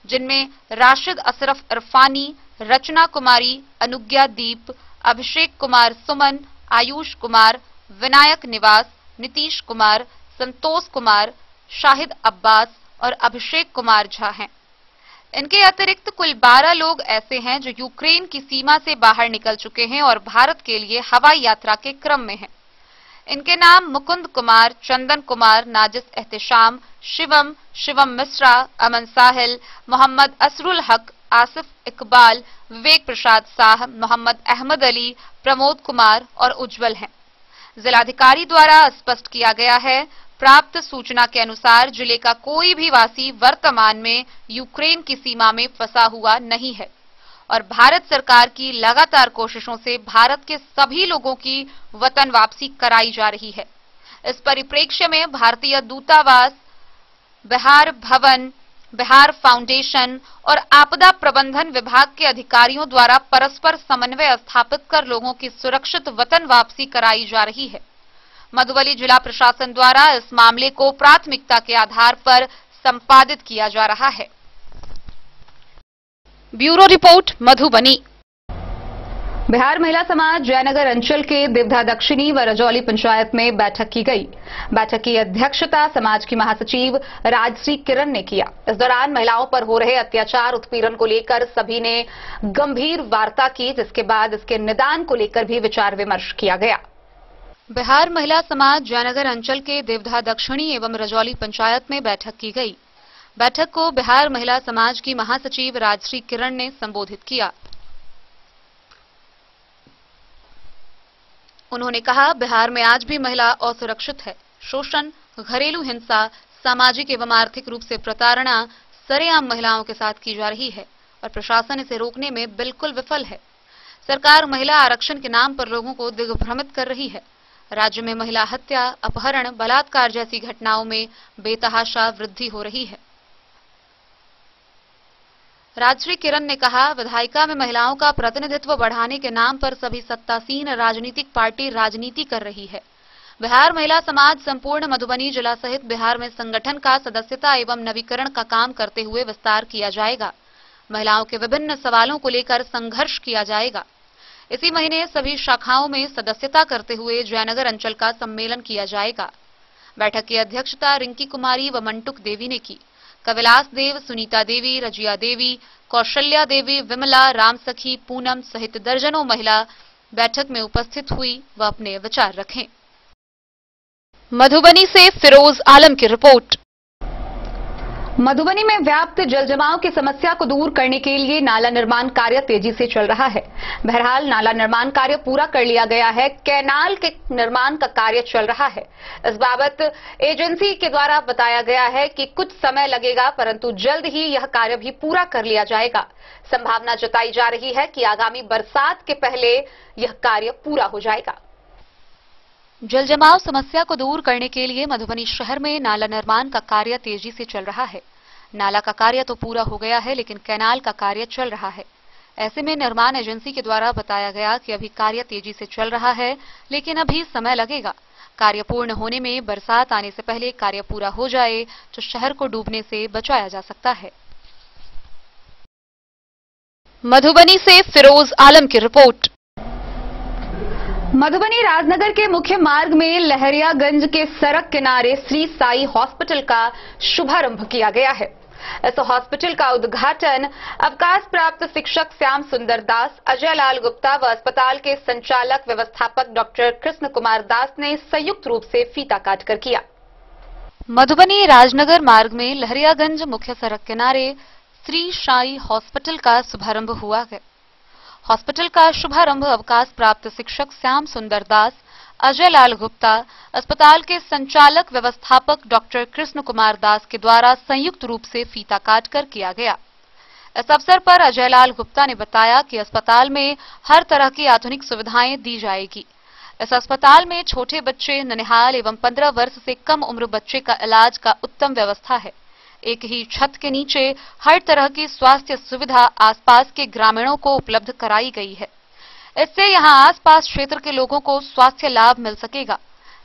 जिनमें राशिद अशरफ इरफानी, रचना कुमारी, अनुज्ञा दीप, अभिषेक कुमार सुमन, आयुष कुमार, विनायक निवास, नीतीश कुमार, संतोष कुमार, शाहिद अब्बास और अभिषेक कुमार झा हैं। इनके अतिरिक्त कुल 12 लोग ऐसे हैं जो यूक्रेन की सीमा से बाहर निकल चुके हैं और भारत के लिए हवाई यात्रा के क्रम में हैं। इनके नाम मुकुंद कुमार, चंदन कुमार, नाजिस एहतिशाम, शिवम मिश्रा, अमन साहिल, मोहम्मद असरुल हक, आसिफ इकबाल, विवेक प्रसाद साह, मोहम्मद अहमद अली, प्रमोद कुमार और उज्जवल हैं। जिलाधिकारी द्वारा स्पष्ट किया गया है, प्राप्त सूचना के अनुसार जिले का कोई भी वासी वर्तमान में यूक्रेन की सीमा में फंसा हुआ नहीं है और भारत सरकार की लगातार कोशिशों से भारत के सभी लोगों की वतन वापसी कराई जा रही है। इस परिप्रेक्ष्य में भारतीय दूतावास, बिहार भवन, बिहार फाउंडेशन और आपदा प्रबंधन विभाग के अधिकारियों द्वारा परस्पर समन्वय स्थापित कर लोगों की सुरक्षित वतन वापसी कराई जा रही है। मधुबनी जिला प्रशासन द्वारा इस मामले को प्राथमिकता के आधार पर संपादित किया जा रहा है। Bureau report, Madhubani. बिहार महिला समाज जयनगर अंचल के देवधा दक्षिणी व रजौली पंचायत में बैठक की गई। बैठक की अध्यक्षता समाज की महासचिव राजश्री किरण ने किया। इस दौरान महिलाओं पर हो रहे अत्याचार, उत्पीड़न को लेकर सभी ने गंभीर वार्ता की, जिसके बाद इसके निदान को लेकर भी विचार विमर्श किया गया। बिहार महिला समाज जयनगर अंचल के देवधा दक्षिणी एवं रजौली पंचायत में बैठक की गई। बैठक को बिहार महिला समाज की महासचिव राजश्री किरण ने संबोधित किया। उन्होंने कहा, बिहार में आज भी महिला असुरक्षित है। शोषण, घरेलू हिंसा, सामाजिक एवं आर्थिक रूप से प्रताड़ना सरेआम महिलाओं के साथ की जा रही है और प्रशासन इसे रोकने में बिल्कुल विफल है। सरकार महिला आरक्षण के नाम पर लोगों को दिग्भ्रमित कर रही है। राज्य में महिला हत्या, अपहरण, बलात्कार जैसी घटनाओं में बेतहाशा वृद्धि हो रही है। राजश्री किरण ने कहा, विधायिका में महिलाओं का प्रतिनिधित्व बढ़ाने के नाम पर सभी सत्तासीन राजनीतिक पार्टी राजनीति कर रही है। बिहार महिला समाज संपूर्ण मधुबनी जिला सहित बिहार में संगठन का सदस्यता एवं नवीकरण का काम करते हुए विस्तार किया जाएगा। महिलाओं के विभिन्न सवालों को लेकर संघर्ष किया जाएगा। इसी महीने सभी शाखाओं में सदस्यता करते हुए जयनगर अंचल का सम्मेलन किया जाएगा। बैठक की अध्यक्षता रिंकी कुमारी व मंटुक देवी ने की। कविलास देव, सुनीता देवी, रजिया देवी, कौशल्या देवी, विमला, राम सखी, पूनम सहित दर्जनों महिला बैठक में उपस्थित हुई व अपने विचार रखें। मधुबनी से फिरोज आलम की रिपोर्ट। मधुबनी में व्याप्त जलजमाव की समस्या को दूर करने के लिए नाला निर्माण कार्य तेजी से चल रहा है। बहरहाल नाला निर्माण कार्य पूरा कर लिया गया है। कैनाल के निर्माण का कार्य चल रहा है। इस बाबत एजेंसी के द्वारा बताया गया है कि कुछ समय लगेगा, परंतु जल्द ही यह कार्य भी पूरा कर लिया जाएगा। संभावना जताई जा रही है कि आगामी बरसात के पहले यह कार्य पूरा हो जाएगा। जल जमाव समस्या को दूर करने के लिए मधुबनी शहर में नाला निर्माण का कार्य तेजी से चल रहा है। नाला का कार्य तो पूरा हो गया है, लेकिन कैनाल का कार्य चल रहा है। ऐसे में निर्माण एजेंसी के द्वारा बताया गया कि अभी कार्य तेजी से चल रहा है, लेकिन अभी समय लगेगा। कार्य पूर्ण होने में बरसात आने से पहले कार्य पूरा हो जाए तो शहर को डूबने से बचाया जा सकता है। मधुबनी से फिरोज आलम की रिपोर्ट। मधुबनी राजनगर के मुख्य मार्ग में लहरियागंज के सड़क किनारे श्री साई हॉस्पिटल का शुभारंभ किया गया है। इस हॉस्पिटल का उद्घाटन अवकाश प्राप्त शिक्षक श्याम सुंदर दास, अजय लाल गुप्ता व अस्पताल के संचालक व्यवस्थापक डॉक्टर कृष्ण कुमार दास ने संयुक्त रूप से फीता काटकर किया। मधुबनी राजनगर मार्ग में लहरियागंज मुख्य सड़क किनारे श्री साई हॉस्पिटल का शुभारंभ हुआ है। हॉस्पिटल का शुभारंभ अवकाश प्राप्त शिक्षक श्याम सुंदर दास, अजय लाल गुप्ता, अस्पताल के संचालक व्यवस्थापक डॉक्टर कृष्ण कुमार दास के द्वारा संयुक्त रूप से फीता काटकर किया गया। इस अवसर पर अजय लाल गुप्ता ने बताया कि अस्पताल में हर तरह की आधुनिक सुविधाएं दी जाएगी। इस अस्पताल में छोटे बच्चे, ननिहाल एवं 15 वर्ष से कम उम्र बच्चे का इलाज का उत्तम व्यवस्था है। एक ही छत के नीचे हर तरह की स्वास्थ्य सुविधा आसपास के ग्रामीणों को उपलब्ध कराई गई है। इससे यहां आसपास क्षेत्र के लोगों को स्वास्थ्य लाभ मिल सकेगा।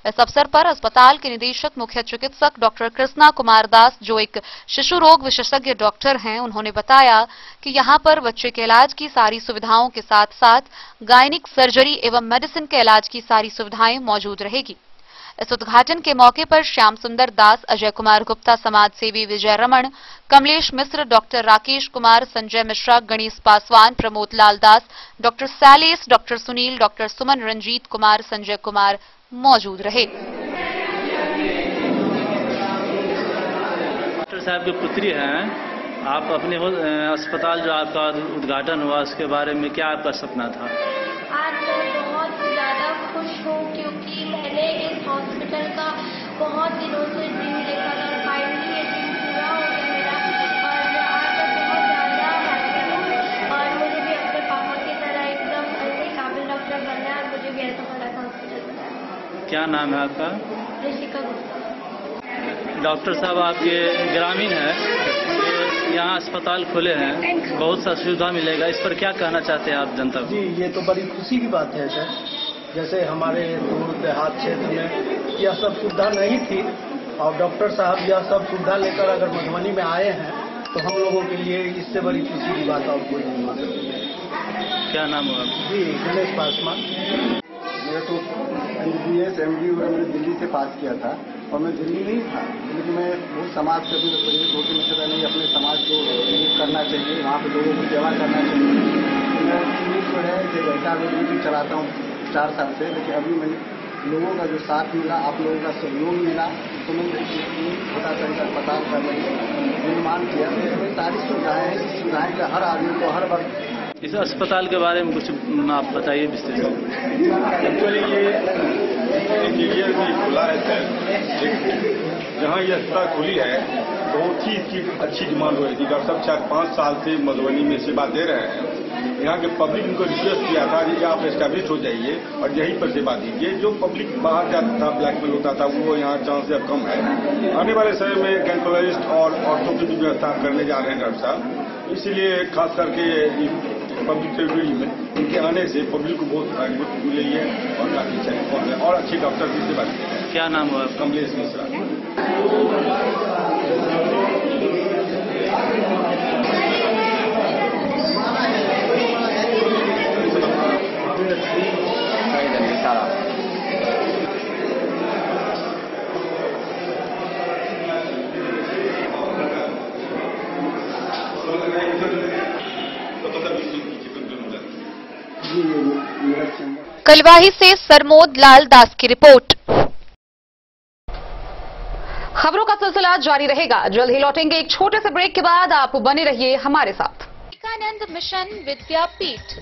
इस अवसर पर अस्पताल के निदेशक मुख्य चिकित्सक डॉक्टर कृष्णा कुमार दास, जो एक शिशु रोग विशेषज्ञ डॉक्टर हैं, उन्होंने बताया कि यहां पर बच्चे के इलाज की सारी सुविधाओं के साथ साथ गायनिक सर्जरी एवं मेडिसिन के इलाज की सारी सुविधाएं मौजूद रहेगी। इस उद्घाटन के मौके पर श्याम सुंदर दास, अजय कुमार गुप्ता, समाज सेवी विजय रमन, कमलेश मिश्र, doctor Rakesh Kumar, Sanjay Mishra, Ganesh Paswan, Pramod Lal Das, doctor Sailesh, doctor Sunil, doctor सुमन, रंजीत कुमार, संजय कुमार मौजूद रहे। डॉक्टर साहब के पुत्री हैं आप। अपने अस्पताल जो आपका उद्घाटन हुआ उसके बारे में क्या आपका सपना था? आज मैं बहुत ज़्यादा खुश हूँ क्योंकि मैंने इस हॉस्पिटल का बहुत दिनों से ड्रीम देखा था। फाइनली ये ड्रीम पूरा हो गया मेरा और आज मैं बहुत ज़्यादा हैप्पी हूँ। और मुझे भी अपने पापा की तरह एकदम ऐसे काबिल डॉक्टर बनना है और मुझे भी ऐसा बड़ा हॉस्पिटल बनाना है। क्या नाम है आपका? ऋषिका गुप्ता। डॉक्टर साहब आपके ग्रामीण हैं, यहाँ अस्पताल खुले हैं, बहुत सा सुविधा मिलेगा, इस पर क्या कहना चाहते हैं आप जनता को? जी, ये तो बड़ी खुशी की बात है सर। जैसे हमारे दूर देहात क्षेत्र में यह सब सुविधा नहीं थी और डॉक्टर साहब यह सब सुविधा लेकर अगर मधुबनी में आए हैं तो हम लोगों के लिए इससे बड़ी खुशी की बात और कोई नहीं हो सकती। क्या नाम है? जी, गणेश पासवान। मैं तो MBBS MD मैंने दिल्ली से पास किया था और मैं दिल्ली नहीं था, लेकिन मैं बहुत समाज से भी प्रेरित होकर मैं सोचा नहीं अपने समाज को करना चाहिए, वहाँ पे लोगों की सेवा करना चाहिए। मैं क्लिनिक जो है जो बैठा भी चलाता हूँ 4 साल से, लेकिन अभी मैंने लोगों का जो साथ मिला, आप लोगों का सहयोग मिला, तो मैंने छोटा सा अस्पताल का निर्माण किया। इसमें सारी सुविधाएँ हैं, इस सुविधाएँ का हर आदमी को हर वक्त। इस अस्पताल के बारे में कुछ आप बताइए विस्तृत। एक्चुअली ये खुला है सर, जहाँ ये अस्पताल खुली है बहुत ही इसकी अच्छी डिमांड हो रही थी। डॉक्टर साहब 4-5 साल से मधुबनी में सेवा दे रहे हैं। यहाँ के पब्लिक उनको रिक्वेस्ट किया था कि आप एस्टैब्लिश हो जाइए और यहीं पर सेवा दीजिए। जो पब्लिक बाहर जाता था, ब्लैकमेल होता था, वो यहाँ चांस अब कम है। आने वाले समय में गैनकोलॉजिस्ट और ऑर्थो की व्यवस्था करने जा रहे हैं डॉक्टर साहब। इसलिए खास करके पब्लिक टेरिटरी में इनके आने से पब्लिक को बहुत फायदा मिली है और काफी अच्छा और अच्छे डॉक्टर की सेवा। क्या नाम है? कमलेश मिश्रा। कलवाही से सरमोद लाल दास की रिपोर्ट। खबरों का सिलसिला जारी रहेगा। जल्द ही लौटेंगे एक छोटे से ब्रेक के बाद। आप बने रहिए हमारे साथ। विवेकानंद मिशन विद्यापीठ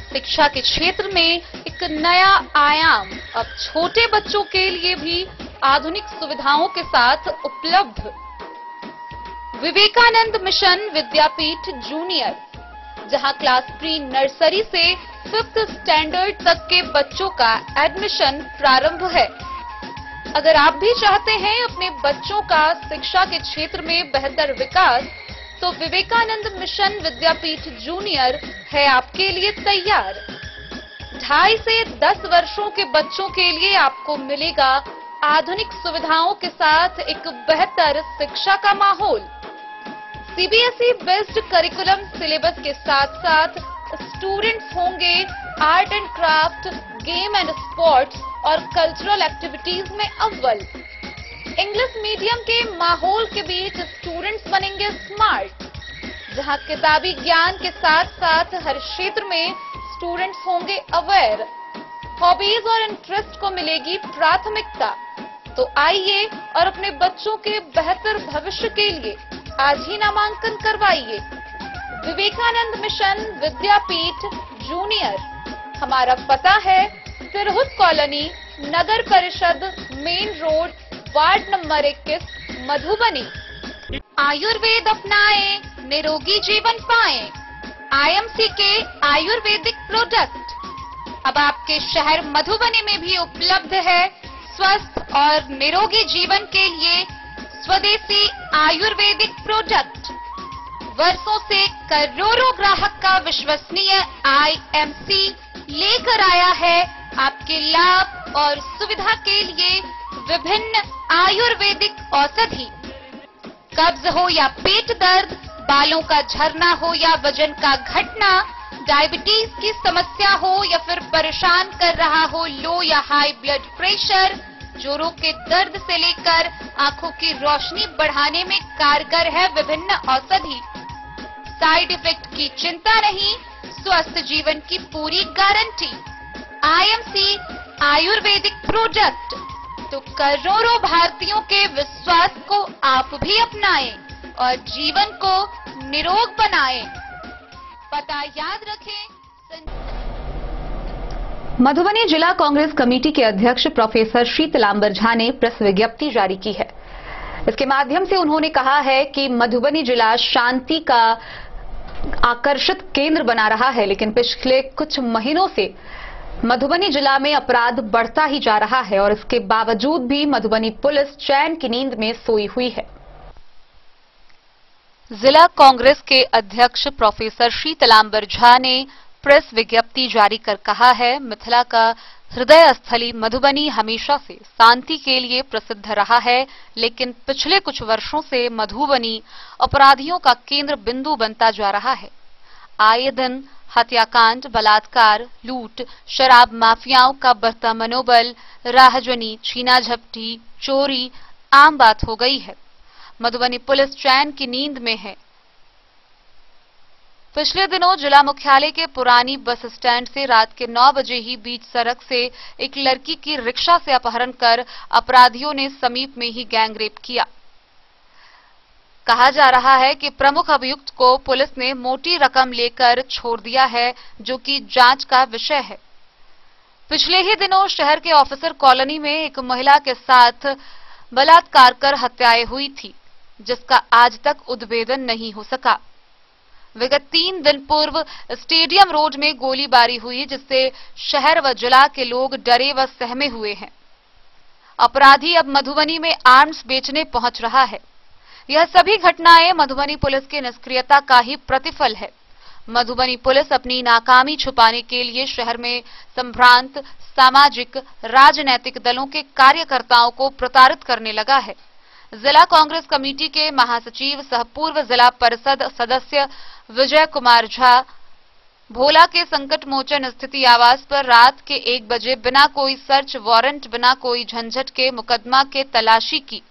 शिक्षा के क्षेत्र में एक नया आयाम अब छोटे बच्चों के लिए भी आधुनिक सुविधाओं के साथ उपलब्ध। विवेकानंद मिशन विद्यापीठ जूनियर, जहां क्लास प्री नर्सरी से 5th स्टैंडर्ड तक के बच्चों का एडमिशन प्रारंभ है। अगर आप भी चाहते हैं अपने बच्चों का शिक्षा के क्षेत्र में बेहतर विकास, तो विवेकानंद मिशन विद्यापीठ जूनियर है आपके लिए तैयार। 2.5 से 10 वर्षों के बच्चों के लिए आपको मिलेगा आधुनिक सुविधाओं के साथ एक बेहतर शिक्षा का माहौल। सीबीएसई बेस्ड करिकुलम सिलेबस के साथ साथ स्टूडेंट्स होंगे art and craft, game and sports और कल्चरल एक्टिविटीज में अव्वल। इंग्लिश मीडियम के माहौल के बीच स्टूडेंट्स बनेंगे स्मार्ट, जहां किताबी ज्ञान के साथ साथ हर क्षेत्र में स्टूडेंट्स होंगे अवेयर। हॉबीज और इंटरेस्ट को मिलेगी प्राथमिकता। तो आइए और अपने बच्चों के बेहतर भविष्य के लिए आज ही नामांकन करवाइए। विवेकानंद मिशन विद्यापीठ जूनियर। हमारा पता है तिरहुत कॉलोनी, नगर परिषद, main road, ward number 21, Madhubani. Ayurveda अपनाएं, निरोगी जीवन पाएं। आईएमसी के आयुर्वेदिक प्रोडक्ट अब आपके शहर मधुबनी में भी उपलब्ध है। स्वस्थ और निरोगी जीवन के लिए स्वदेशी आयुर्वेदिक प्रोडक्ट। वर्षों से करोड़ों ग्राहक का विश्वसनीय आईएमसी लेकर आया है आपके लाभ और सुविधा के लिए विभिन्न आयुर्वेदिक औषधि। कब्ज हो या पेट दर्द, बालों का झरना हो या वजन का घटना, डायबिटीज की समस्या हो या फिर परेशान कर रहा हो लो या हाई ब्लड प्रेशर, जोड़ों के दर्द से लेकर आंखों की रोशनी बढ़ाने में कारगर है विभिन्न औषधि। साइड इफेक्ट की चिंता नहीं, स्वस्थ जीवन की पूरी गारंटी। IMC Ayurvedic product. तो करोड़ों भारतीयों के विश्वास को आप भी अपनाएं और जीवन को निरोग बनाएं। पता याद रखें। मधुबनी जिला कांग्रेस कमेटी के अध्यक्ष प्रोफेसर शीतलांबर झा ने प्रेस विज्ञप्ति जारी की है। इसके माध्यम से उन्होंने कहा है कि मधुबनी जिला शांति का आकर्षित केंद्र बना रहा है, लेकिन पिछले कुछ महीनों से मधुबनी जिला में अपराध बढ़ता ही जा रहा है और इसके बावजूद भी मधुबनी पुलिस चैन की नींद में सोई हुई है। जिला कांग्रेस के अध्यक्ष प्रोफेसर शीतलांबर झा ने प्रेस विज्ञप्ति जारी कर कहा है, मिथिला का हृदय स्थली मधुबनी हमेशा से शांति के लिए प्रसिद्ध रहा है, लेकिन पिछले कुछ वर्षों से मधुबनी अपराधियों का केंद्र बिंदु बनता जा रहा है। आए दिन हत्याकांड, बलात्कार, लूट, शराब माफियाओं का बढ़ता मनोबल, राहजनी, छीना झपटी, चोरी आम बात हो गई है। मधुबनी पुलिस चैन की नींद में है। पिछले दिनों जिला मुख्यालय के पुरानी बस स्टैंड से रात के 9 बजे ही बीच सड़क से एक लड़की की रिक्शा से अपहरण कर अपराधियों ने समीप में ही गैंगरेप किया। कहा जा रहा है कि प्रमुख अभियुक्त को पुलिस ने मोटी रकम लेकर छोड़ दिया है, जो कि जांच का विषय है। पिछले ही दिनों शहर के ऑफिसर कॉलोनी में एक महिला के साथ बलात्कार कर हत्याएं हुई थी, जिसका आज तक उद्भेदन नहीं हो सका। विगत 3 दिन पूर्व स्टेडियम रोड में गोलीबारी हुई, जिससे शहर व जिला के लोग डरे व सहमे हुए हैं। अपराधी अब मधुबनी में आर्म्स बेचने पहुंच रहा है। यह सभी घटनाएं मधुबनी पुलिस की निष्क्रियता का ही प्रतिफल है। मधुबनी पुलिस अपनी नाकामी छुपाने के लिए शहर में संभ्रांत सामाजिक राजनैतिक दलों के कार्यकर्ताओं को प्रताड़ित करने लगा है। जिला कांग्रेस कमेटी के महासचिव सह पूर्व जिला परिषद सदस्य विजय कुमार झा भोला के संकट मोचन स्थिति आवास पर रात के 1 बजे बिना कोई सर्च वारंट, बिना कोई झंझट के मुकदमा के तलाशी की।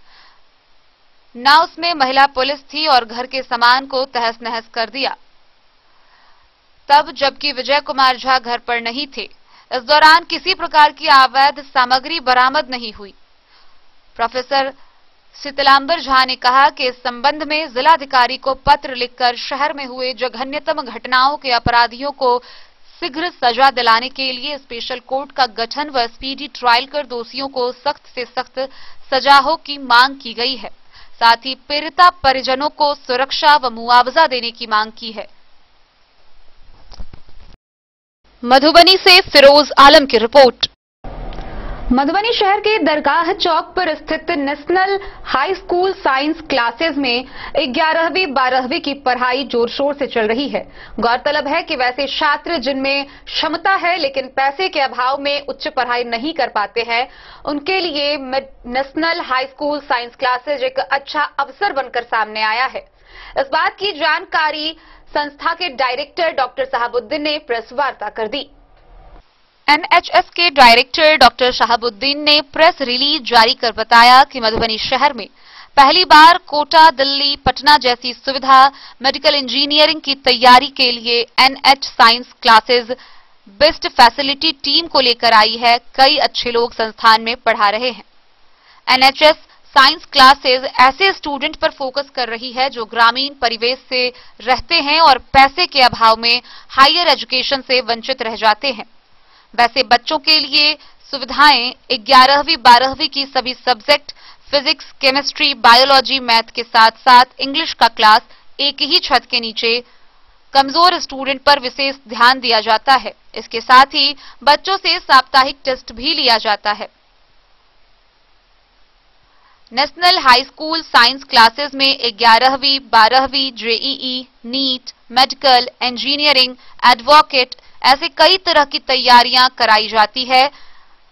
न उसमें महिला पुलिस थी और घर के सामान को तहस नहस कर दिया, तब जबकि विजय कुमार झा घर पर नहीं थे। इस दौरान किसी प्रकार की अवैध सामग्री बरामद नहीं हुई। प्रोफेसर शीतलांबर झा ने कहा कि इस संबंध में जिलाधिकारी को पत्र लिखकर शहर में हुए जघन्यतम घटनाओं के अपराधियों को शीघ्र सजा दिलाने के लिए स्पेशल कोर्ट का गठन व स्पीडी ट्रायल कर दोषियों को सख्त से सख्त सजा हो की मांग की गई है। साथ ही पीड़िता परिजनों को सुरक्षा व मुआवजा देने की मांग की है। मधुबनी से फिरोज आलम की रिपोर्ट। मधुबनी शहर के दरगाह चौक पर स्थित national high school science classes में 11वीं 12वीं की पढ़ाई जोर शोर से चल रही है। गौरतलब है कि वैसे छात्र जिनमें क्षमता है लेकिन पैसे के अभाव में उच्च पढ़ाई नहीं कर पाते हैं, उनके लिए national high school science classes एक अच्छा अवसर बनकर सामने आया है। इस बात की जानकारी संस्था के डायरेक्टर डॉक्टर शहाबुद्दीन ने प्रेस वार्ता कर दी। एनएचएस के डायरेक्टर डॉक्टर शहाबुद्दीन ने प्रेस रिलीज जारी कर बताया कि मधुबनी शहर में पहली बार कोटा, दिल्ली, पटना जैसी सुविधा मेडिकल इंजीनियरिंग की तैयारी के लिए NH science classes best facility team को लेकर आई है। कई अच्छे लोग संस्थान में पढ़ा रहे हैं। एनएचएस साइंस क्लासेस ऐसे स्टूडेंट पर फोकस कर रही है जो ग्रामीण परिवेश से रहते हैं और पैसे के अभाव में हायर एजुकेशन से वंचित रह जाते हैं। वैसे बच्चों के लिए सुविधाएं 11वीं 12वीं की सभी subject physics, chemistry, biology, math के साथ साथ इंग्लिश का क्लास एक ही छत के नीचे कमजोर स्टूडेंट पर विशेष ध्यान दिया जाता है। इसके साथ ही बच्चों से साप्ताहिक टेस्ट भी लिया जाता है। National high school science classes में 11वीं 12वीं JEE, NEET, medical, engineering, advocate ऐसे कई तरह की तैयारियां कराई जाती है।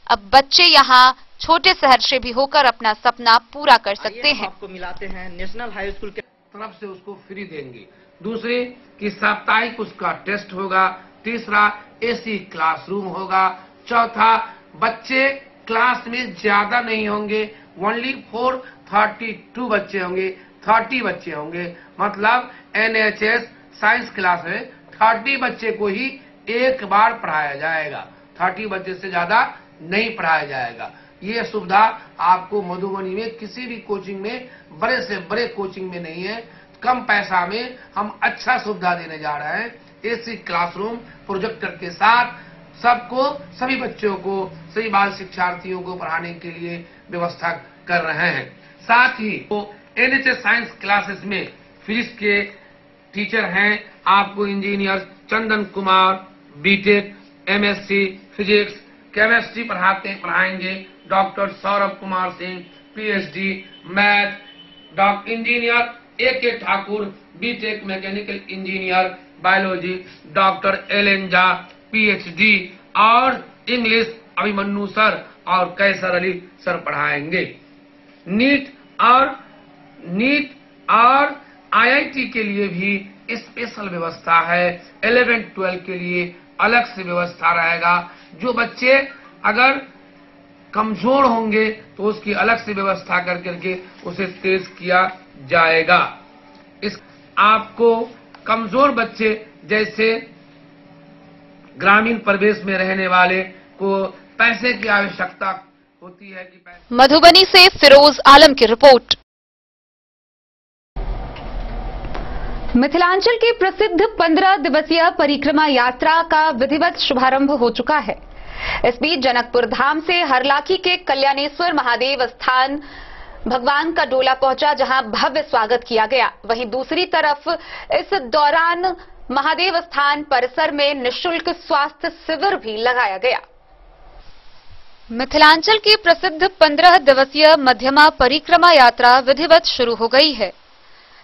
अब बच्चे यहां छोटे शहर से भी होकर अपना सपना पूरा कर सकते हैं। आपको मिलाते हैं नेशनल हाई स्कूल के तरफ से उसको फ्री देंगे। दूसरे कि साप्ताहिक उसका टेस्ट होगा। तीसरा एसी क्लासरूम होगा। चौथा बच्चे क्लास में ज्यादा नहीं होंगे, ओनली 432 बच्चे होंगे, 30 बच्चे होंगे। मतलब एनएचएस साइंस क्लास में 30 बच्चे को ही एक बार पढ़ाया जाएगा, 30 बच्चे से ज्यादा नहीं पढ़ाया जाएगा। ये सुविधा आपको मधुबनी में किसी भी कोचिंग में, बड़े से बड़े कोचिंग में नहीं है। कम पैसा में हम अच्छा सुविधा देने जा रहे हैं। एसी क्लासरूम प्रोजेक्टर के साथ सबको, सभी बच्चों को, सभी बाल शिक्षार्थियों को पढ़ाने के लिए व्यवस्था कर रहे हैं। साथ ही वो एनएचएस साइंस क्लासेस में फिजिक्स के टीचर हैं। आपको engineer Chandan Kumar BTech, MSc physics, chemistry पढ़ाएंगे। Doctor Saurabh Kumar Singh PhD math, doctor engineer AK. Thakur BTech mechanical engineer biology, doctor LN. Jha PhD और इंग्लिश अभिमन्यु सर और कैसर अली सर पढ़ाएंगे। नीट और आईआईटी के लिए भी स्पेशल व्यवस्था है। 11-12 के लिए अलग से व्यवस्था रहेगा। जो बच्चे अगर कमजोर होंगे तो उसकी अलग से व्यवस्था करके उसे तेज किया जाएगा। इस आपको कमजोर बच्चे जैसे ग्रामीण परिवेश में रहने वाले को पैसे की आवश्यकता होती है कि मधुबनी से फिरोज आलम की रिपोर्ट। मिथिलांचल की प्रसिद्ध 15 दिवसीय परिक्रमा यात्रा का विधिवत शुभारंभ हो चुका है। इस बीच जनकपुर धाम से हरलाखी के कल्याणेश्वर महादेव स्थान भगवान का डोला पहुंचा, जहां भव्य स्वागत किया गया। वहीं दूसरी तरफ इस दौरान महादेव स्थान परिसर में निःशुल्क स्वास्थ्य शिविर भी लगाया गया। मिथिलांचल की प्रसिद्ध 15 दिवसीय मध्यमा परिक्रमा यात्रा विधिवत शुरू हो गई है।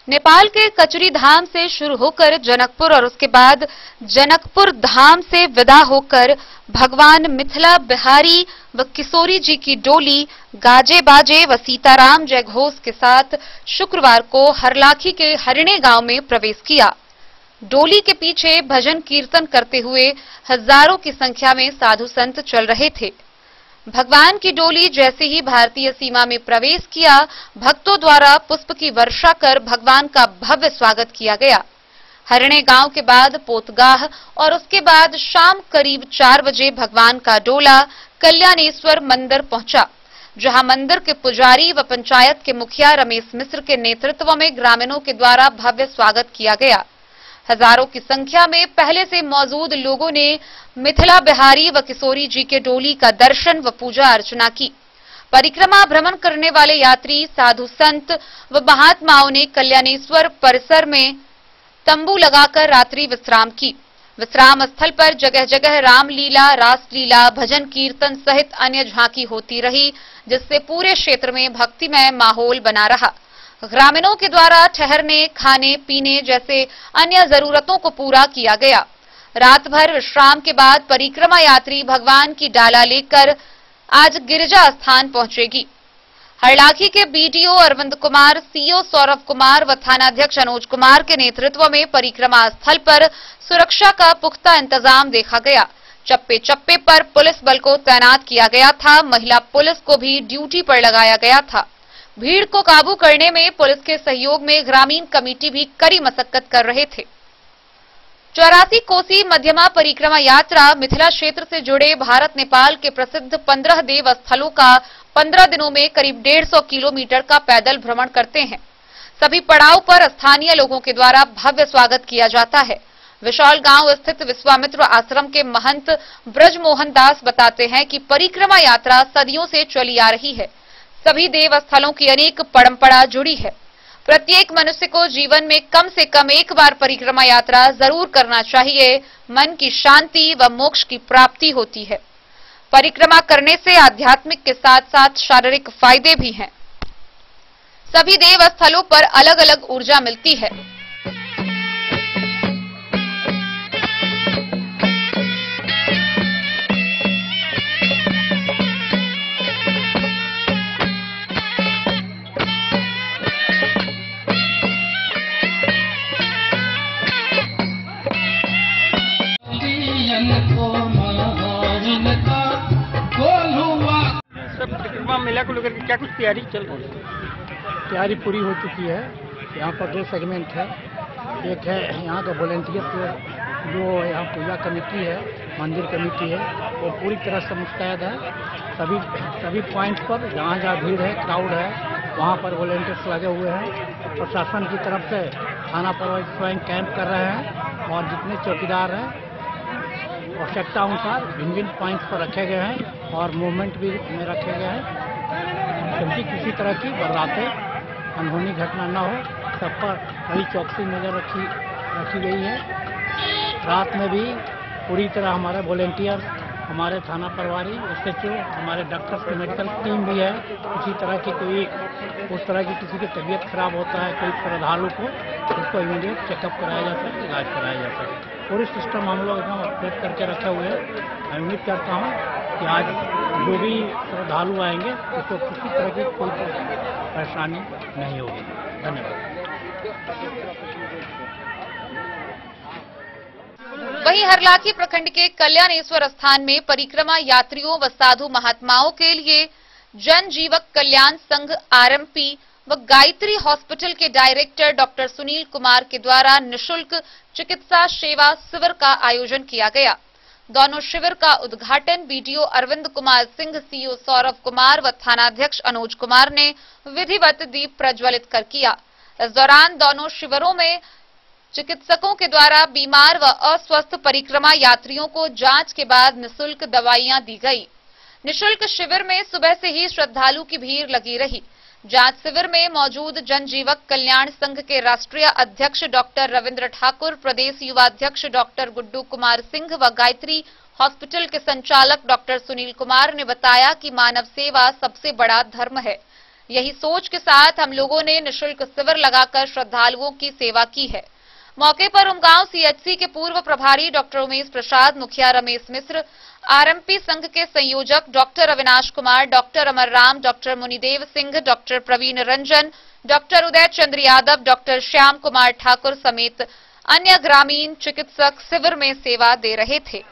नेपाल के कचरी धाम से शुरू होकर जनकपुर और उसके बाद जनकपुर धाम से विदा होकर भगवान मिथिला बिहारी व किशोरी जी की डोली गाजे बाजे व सीताराम जय घोष के साथ शुक्रवार को हरलाखी के हरिणे गांव में प्रवेश किया। डोली के पीछे भजन कीर्तन करते हुए हजारों की संख्या में साधु संत चल रहे थे। भगवान की डोली जैसे ही भारतीय सीमा में प्रवेश किया, भक्तों द्वारा पुष्प की वर्षा कर भगवान का भव्य स्वागत किया गया। हरिणे गांव के बाद पोतगाह और उसके बाद शाम करीब 4 बजे भगवान का डोला कल्याणेश्वर मंदिर पहुंचा। जहां मंदिर के पुजारी व पंचायत के मुखिया रमेश मिश्र के नेतृत्व में ग्रामीणों के द्वारा भव्य स्वागत किया गया। हजारों की संख्या में पहले से मौजूद लोगों ने मिथिला बिहारी व किशोरी जी के डोली का दर्शन व पूजा अर्चना की। परिक्रमा भ्रमण करने वाले यात्री, साधु संत व महात्माओं ने कल्याणेश्वर परिसर में तंबू लगाकर रात्रि विश्राम की। विश्राम स्थल पर जगह जगह रामलीला, रासलीला, भजन कीर्तन सहित अन्य झांकी होती रही, जिससे पूरे क्षेत्र में भक्तिमय माहौल बना रहा। ग्रामीणों के द्वारा ठहरने, खाने पीने जैसे अन्य जरूरतों को पूरा किया गया। रात भर विश्राम के बाद परिक्रमा यात्री भगवान की डाला लेकर आज गिरिजा स्थान पहुंचेगी। हरलाखी के बीडीओ अरविंद कुमार, सीओ सौरभ कुमार व थानाध्यक्ष अनुज कुमार के नेतृत्व में परिक्रमा स्थल पर सुरक्षा का पुख्ता इंतजाम देखा गया। चप्पे चप्पे पर पुलिस बल को तैनात किया गया था। महिला पुलिस को भी ड्यूटी पर लगाया गया था। भीड़ को काबू करने में पुलिस के सहयोग में ग्रामीण कमेटी भी कड़ी मशक्कत कर रहे थे। 84 कोसी मध्यमा परिक्रमा यात्रा मिथिला क्षेत्र से जुड़े भारत नेपाल के प्रसिद्ध 15 देव स्थलों का 15 दिनों में करीब 150 किलोमीटर का पैदल भ्रमण करते हैं। सभी पड़ाव पर स्थानीय लोगों के द्वारा भव्य स्वागत किया जाता है। विशाल गांव स्थित विश्वामित्र आश्रम के महंत ब्रजमोहन दास बताते हैं कि परिक्रमा यात्रा सदियों से चली आ रही है। सभी देव स्थलों की अनेक परंपरा जुड़ी है। प्रत्येक मनुष्य को जीवन में कम से कम एक बार परिक्रमा यात्रा जरूर करना चाहिए। मन की शांति व मोक्ष की प्राप्ति होती है। परिक्रमा करने से आध्यात्मिक के साथ साथ शारीरिक फायदे भी हैं। सभी देव स्थलों पर अलग अलग ऊर्जा मिलती है। परिक्रमा मेला को लेकर क्या कुछ तैयारी चल रही है? तैयारी पूरी हो चुकी है। यहाँ पर 2 सेगमेंट है। एक है यहाँ का वॉलेंटियर जो यहाँ पूजा कमेटी है, मंदिर कमेटी है, वो पूरी तरह से मुस्तैद है। सभी पॉइंट पर जहाँ जहाँ भीड़ है, क्राउड है, वहाँ पर वॉलेंटियर्स लगे हुए हैं। प्रशासन की तरफ से थाना पर स्वयं कैंप कर रहे हैं और जितने चौकीदार हैं आवश्यकता अनुसार भिन्न भिन्न पॉइंट पर रखे गए हैं और मूवमेंट भी में रखे गए हैं, क्योंकि किसी तरह की बर्बादी अनहोनी घटना न हो। सब पर कड़ी चौकसी नजर रखी गई है। रात में भी पूरी तरह हमारे वॉलेंटियर, हमारे थाना प्रभारी, SHO, हमारे डॉक्टर्स की मेडिकल टीम भी है। किसी तरह की कोई उस तरह की किसी की तबीयत खराब होता है, कोई श्रद्धालु को, उसको इमीडिएट चेकअप कराया जाता है, इलाज कराया जाता है। पूरी सिस्टम हम लोग एकदम अपडेट करके रखे हुए हैं। मैं उम्मीद करता हूँ कि आज जो भी श्रद्धालु आएंगे उसको किसी तरह की कोई परेशानी नहीं होगी। धन्यवाद। वहीं हरलाखी प्रखंड के कल्याणेश्वर स्थान में परिक्रमा यात्रियों व साधु महात्माओं के लिए जन जीवक कल्याण संघ RMP व गायत्री हॉस्पिटल के डायरेक्टर डॉक्टर सुनील कुमार के द्वारा निःशुल्क चिकित्सा सेवा शिविर का आयोजन किया गया। दोनों शिविर का उद्घाटन बीडीओ अरविंद कुमार सिंह, सीओ सौरभ कुमार व थानाध्यक्ष अनुज कुमार ने विधिवत दीप प्रज्वलित कर किया। इस दौरान दोनों शिविरों में चिकित्सकों के द्वारा बीमार व अस्वस्थ परिक्रमा यात्रियों को जांच के बाद निःशुल्क दवाइयां दी गई। निःशुल्क शिविर में सुबह से ही श्रद्धालु की भीड़ लगी रही। जांच शिविर में मौजूद जनजीवक कल्याण संघ के राष्ट्रीय अध्यक्ष डॉक्टर रविंद्र ठाकुर, प्रदेश युवा अध्यक्ष डॉक्टर गुड्डू कुमार सिंह व गायत्री हॉस्पिटल के संचालक डॉक्टर सुनील कुमार ने बताया कि मानव सेवा सबसे बड़ा धर्म है। यही सोच के साथ हम लोगों ने निःशुल्क शिविर लगाकर श्रद्धालुओं की सेवा की है। मौके पर उमगांव CHC के पूर्व प्रभारी डॉक्टर उमेश प्रसाद, मुखिया रमेश मिश्र, RMP संघ के संयोजक doctor Avinash Kumar, doctor Amar Ram, doctor Munidev Singh, doctor Praveen Ranjan, doctor Uday Chandra Yadav, doctor Shyam Kumar Thakur समेत अन्य ग्रामीण चिकित्सक शिविर में सेवा दे रहे थे।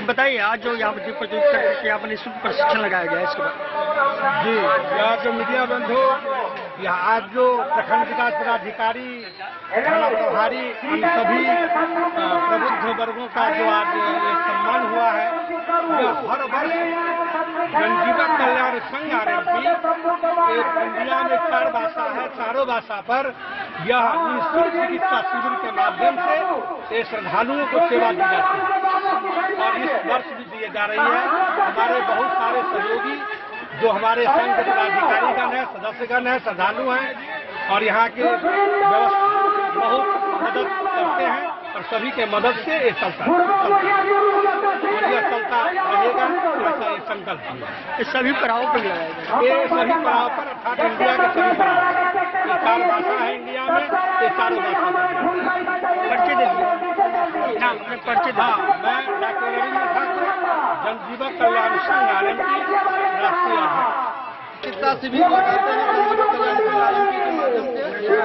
बताइए, आज जो यहाँ पर निःशुल्क प्रशिक्षण लगाया गया है इसके बाद। जी, यहाँ के मीडिया बंधु, यहाँ आज जो प्रखंड विकास पदाधिकारी थाना प्रभारी हम सभी प्रबुद्ध वर्गों का जो आज ये सम्मान हुआ है, यह हर वर्ष जनजीवन कल्याण संघ RMP एक इंडिया में 4 भाषा है, चारों भाषा पर यह निःशुल्क चिकित्सा शिविर के माध्यम से ये श्रद्धालुओं को सेवा दी जाती है और इस वर्ष भी दी जा रही है। हमारे बहुत सारे सहयोगी जो हमारे संघ के पदाधिकारीगण हैं, सदस्यगण हैं, श्रद्धालु हैं और यहाँ के बहुत मदद करते हैं और सभी के मदद से ये चलता है और यह चलता रहेगा, ऐसा ये संकल्प है। इस सभी पड़ावों पर लगाएगा, ये सभी पड़ाव पर अर्थात इंडिया के सभी पड़ाव, ये 4 भाषा है इंडिया में, ये चारों भाषा पर्चे दे दीजिए ना, अपने पर्चे। हाँ, मैं डॉक्टर रविंद्र ठाकुर, जनजीवन कल्याण संघ RMP राष्ट्रीय अध्यक्ष। चिकित्सा शिविर लगाते हैं जनजीवन कल्याण संघ RMP के माध्यम से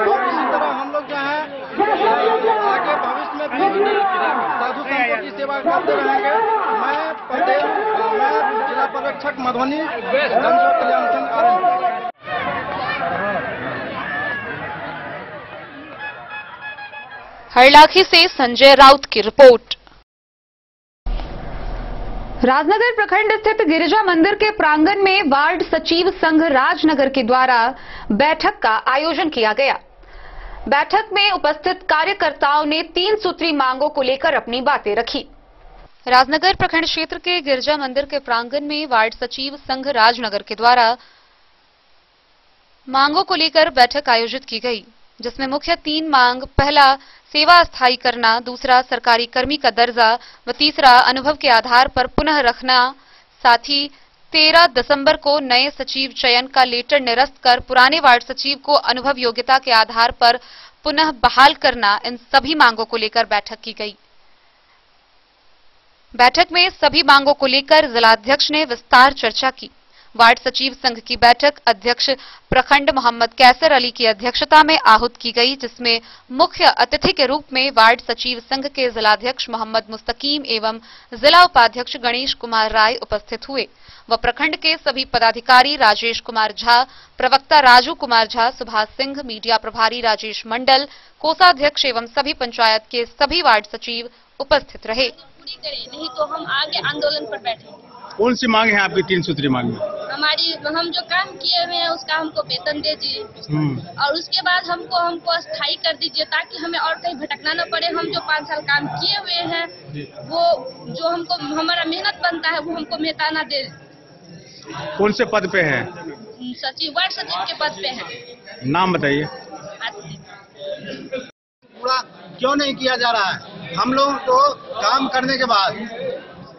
और इसी तरह हम लोग जो है आगे भविष्य में भी साधु संतों की सेवा करते रहेंगे। मैं पटेल, मैं जिला पर्यवेक्षक मधुबनी, जनजीवन कल्याण संघ RMP। हरलाखी से संजय राउत की रिपोर्ट। राजनगर प्रखंड स्थित गिरिजा मंदिर के प्रांगण में वार्ड सचिव संघ राजनगर के द्वारा बैठक का आयोजन किया गया। बैठक में उपस्थित कार्यकर्ताओं ने 3 सूत्री मांगों को लेकर अपनी बातें रखी। राजनगर प्रखंड क्षेत्र के गिरजा मंदिर के प्रांगण में वार्ड सचिव संघ राजनगर के द्वारा मांगों को लेकर बैठक आयोजित की गई, जिसमें मुख्य 3 मांग, पहला सेवा स्थायी करना, दूसरा सरकारी कर्मी का दर्जा व तीसरा अनुभव के आधार पर पुनः रखना, साथ ही 13 दिसंबर को नए सचिव चयन का लेटर निरस्त कर पुराने वार्ड सचिव को अनुभव योग्यता के आधार पर पुनः बहाल करना, इन सभी मांगों को लेकर बैठक की गई। बैठक में सभी मांगों को लेकर जिलाध्यक्ष ने विस्तार चर्चा की। वार्ड सचिव संघ की बैठक अध्यक्ष प्रखंड मोहम्मद कैसर अली की अध्यक्षता में आहूत की गई, जिसमें मुख्य अतिथि के रूप में वार्ड सचिव संघ के जिलाध्यक्ष मोहम्मद मुस्तकीम एवं जिला उपाध्यक्ष गणेश कुमार राय उपस्थित हुए व प्रखंड के सभी पदाधिकारी राजेश कुमार झा, प्रवक्ता राजू कुमार झा, सुभाष सिंह, मीडिया प्रभारी राजेश मंडल, कोषाध्यक्ष एवं सभी पंचायत के सभी वार्ड सचिव उपस्थित रहे। पूरी करें, नहीं तो हम आगे आंदोलन पर बैठेंगे। कौन सी मांग है आपकी 3 सूत्री मांग में? हम जो काम किए हुए हैं उसका हमको वेतन दीजिए और उसके बाद हमको स्थायी कर दीजिए, ताकि हमें और कहीं भटकना न पड़े। हम जो 5 साल काम किए हुए हैं वो जो हमको हमारा मेहनत बनता है वो हमको मेहताना दे। कौन से पद पे है? सचिव, वार्ड सचिव के पद पे है। नाम बताइए। पूरा क्यों नहीं किया जा रहा है? हम लोग तो काम करने के बाद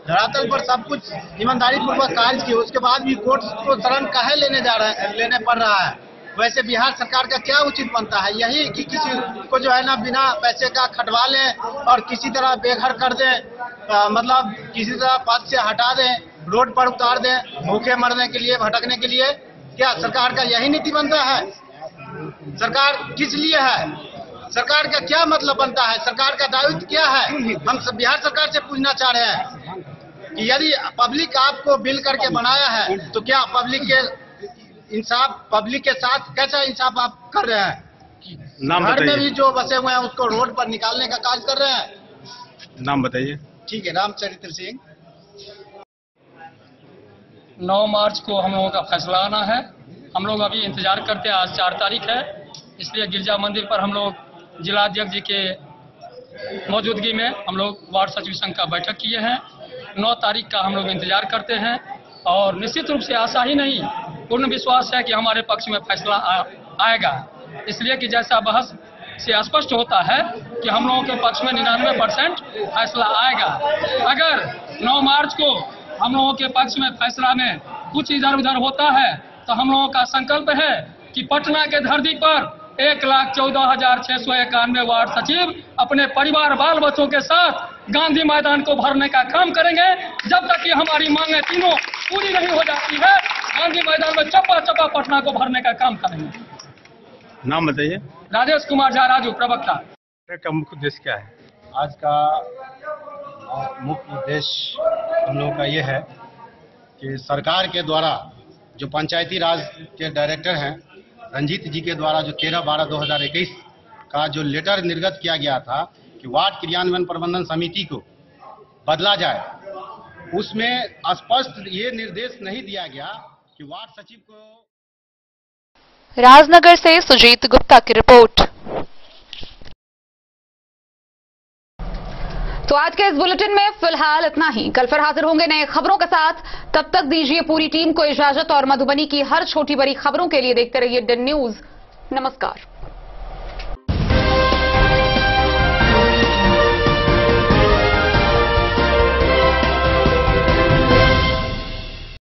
धरातल पर सब कुछ ईमानदारी पूर्वक कार्य किए, उसके बाद भी कोर्ट को शरण काहे लेने पड़ रहा है? वैसे बिहार सरकार का क्या उचित बनता है? यही कि किसी को जो है ना बिना पैसे का खटवा लें और किसी तरह बेघर कर दें, मतलब किसी तरह पद से हटा दें, रोड पर उतार दें, भूखे मरने के लिए, भटकने के लिए। क्या सरकार का यही नीति बनता है? सरकार किस लिए है? सरकार का क्या मतलब बनता है? सरकार का दायित्व क्या है? हम सब बिहार सरकार से पूछना चाह रहे हैं कि यदि पब्लिक आपको बिल करके बनाया है तो क्या पब्लिक के साथ कैसा इंसाफ आप कर रहे हैं? घर में भी जो बसे हुए हैं उसको रोड पर निकालने का कार्य कर रहे हैं। नाम बताइए। ठीक है, रामचरित्र सिंह। 9 मार्च को हम लोगों का फैसला आना है। हम लोग अभी इंतजार करते हैं। आज 4 तारीख है, इसलिए गिरजा मंदिर पर हम लोग जिलाध्यक्ष जी के मौजूदगी में हम लोग वार्ड सचिव संघ का बैठक किए हैं। 9 तारीख का हम लोग इंतजार करते हैं और निश्चित रूप से आशा ही नहीं, पूर्ण विश्वास है कि हमारे पक्ष में फैसला आएगा। इसलिए कि जैसा बहस से स्पष्ट होता है कि हम लोगों के पक्ष में 99% फैसला आएगा। अगर 9 मार्च को हम लोगों के पक्ष में फैसला में कुछ इधर उधर होता है तो हम लोगों का संकल्प है कि पटना के धरती पर 1,14,691 वार्ड सचिव अपने परिवार बाल बच्चों के साथ गांधी मैदान को भरने का काम करेंगे। जब तक कि हमारी मांगे तीनों पूरी नहीं हो जाती है, गांधी मैदान में चप्पा चप्पा पटना को भरने का काम करेंगे। नाम बताइए। राजेश कुमार झा, राजू, प्रवक्ता। का मुख्य उद्देश्य क्या है? आज का मुख्य उद्देश्य हम लोगों का ये है कि सरकार के द्वारा जो पंचायती राज के डायरेक्टर हैं रंजीत जी के द्वारा जो 13/12/2021 का जो लेटर निर्गत किया गया था कि वार्ड क्रियान्वयन प्रबंधन समिति को बदला जाए, उसमें स्पष्ट ये निर्देश नहीं दिया गया कि वार्ड सचिव को। राजनगर से सुजीत गुप्ता की रिपोर्ट। तो आज के इस बुलेटिन में फिलहाल इतना ही। कल फिर हाजिर होंगे नए खबरों के साथ। तब तक दीजिए पूरी टीम को इजाजत और मधुबनी की हर छोटी बड़ी खबरों के लिए देखते रहिए DIN न्यूज। नमस्कार।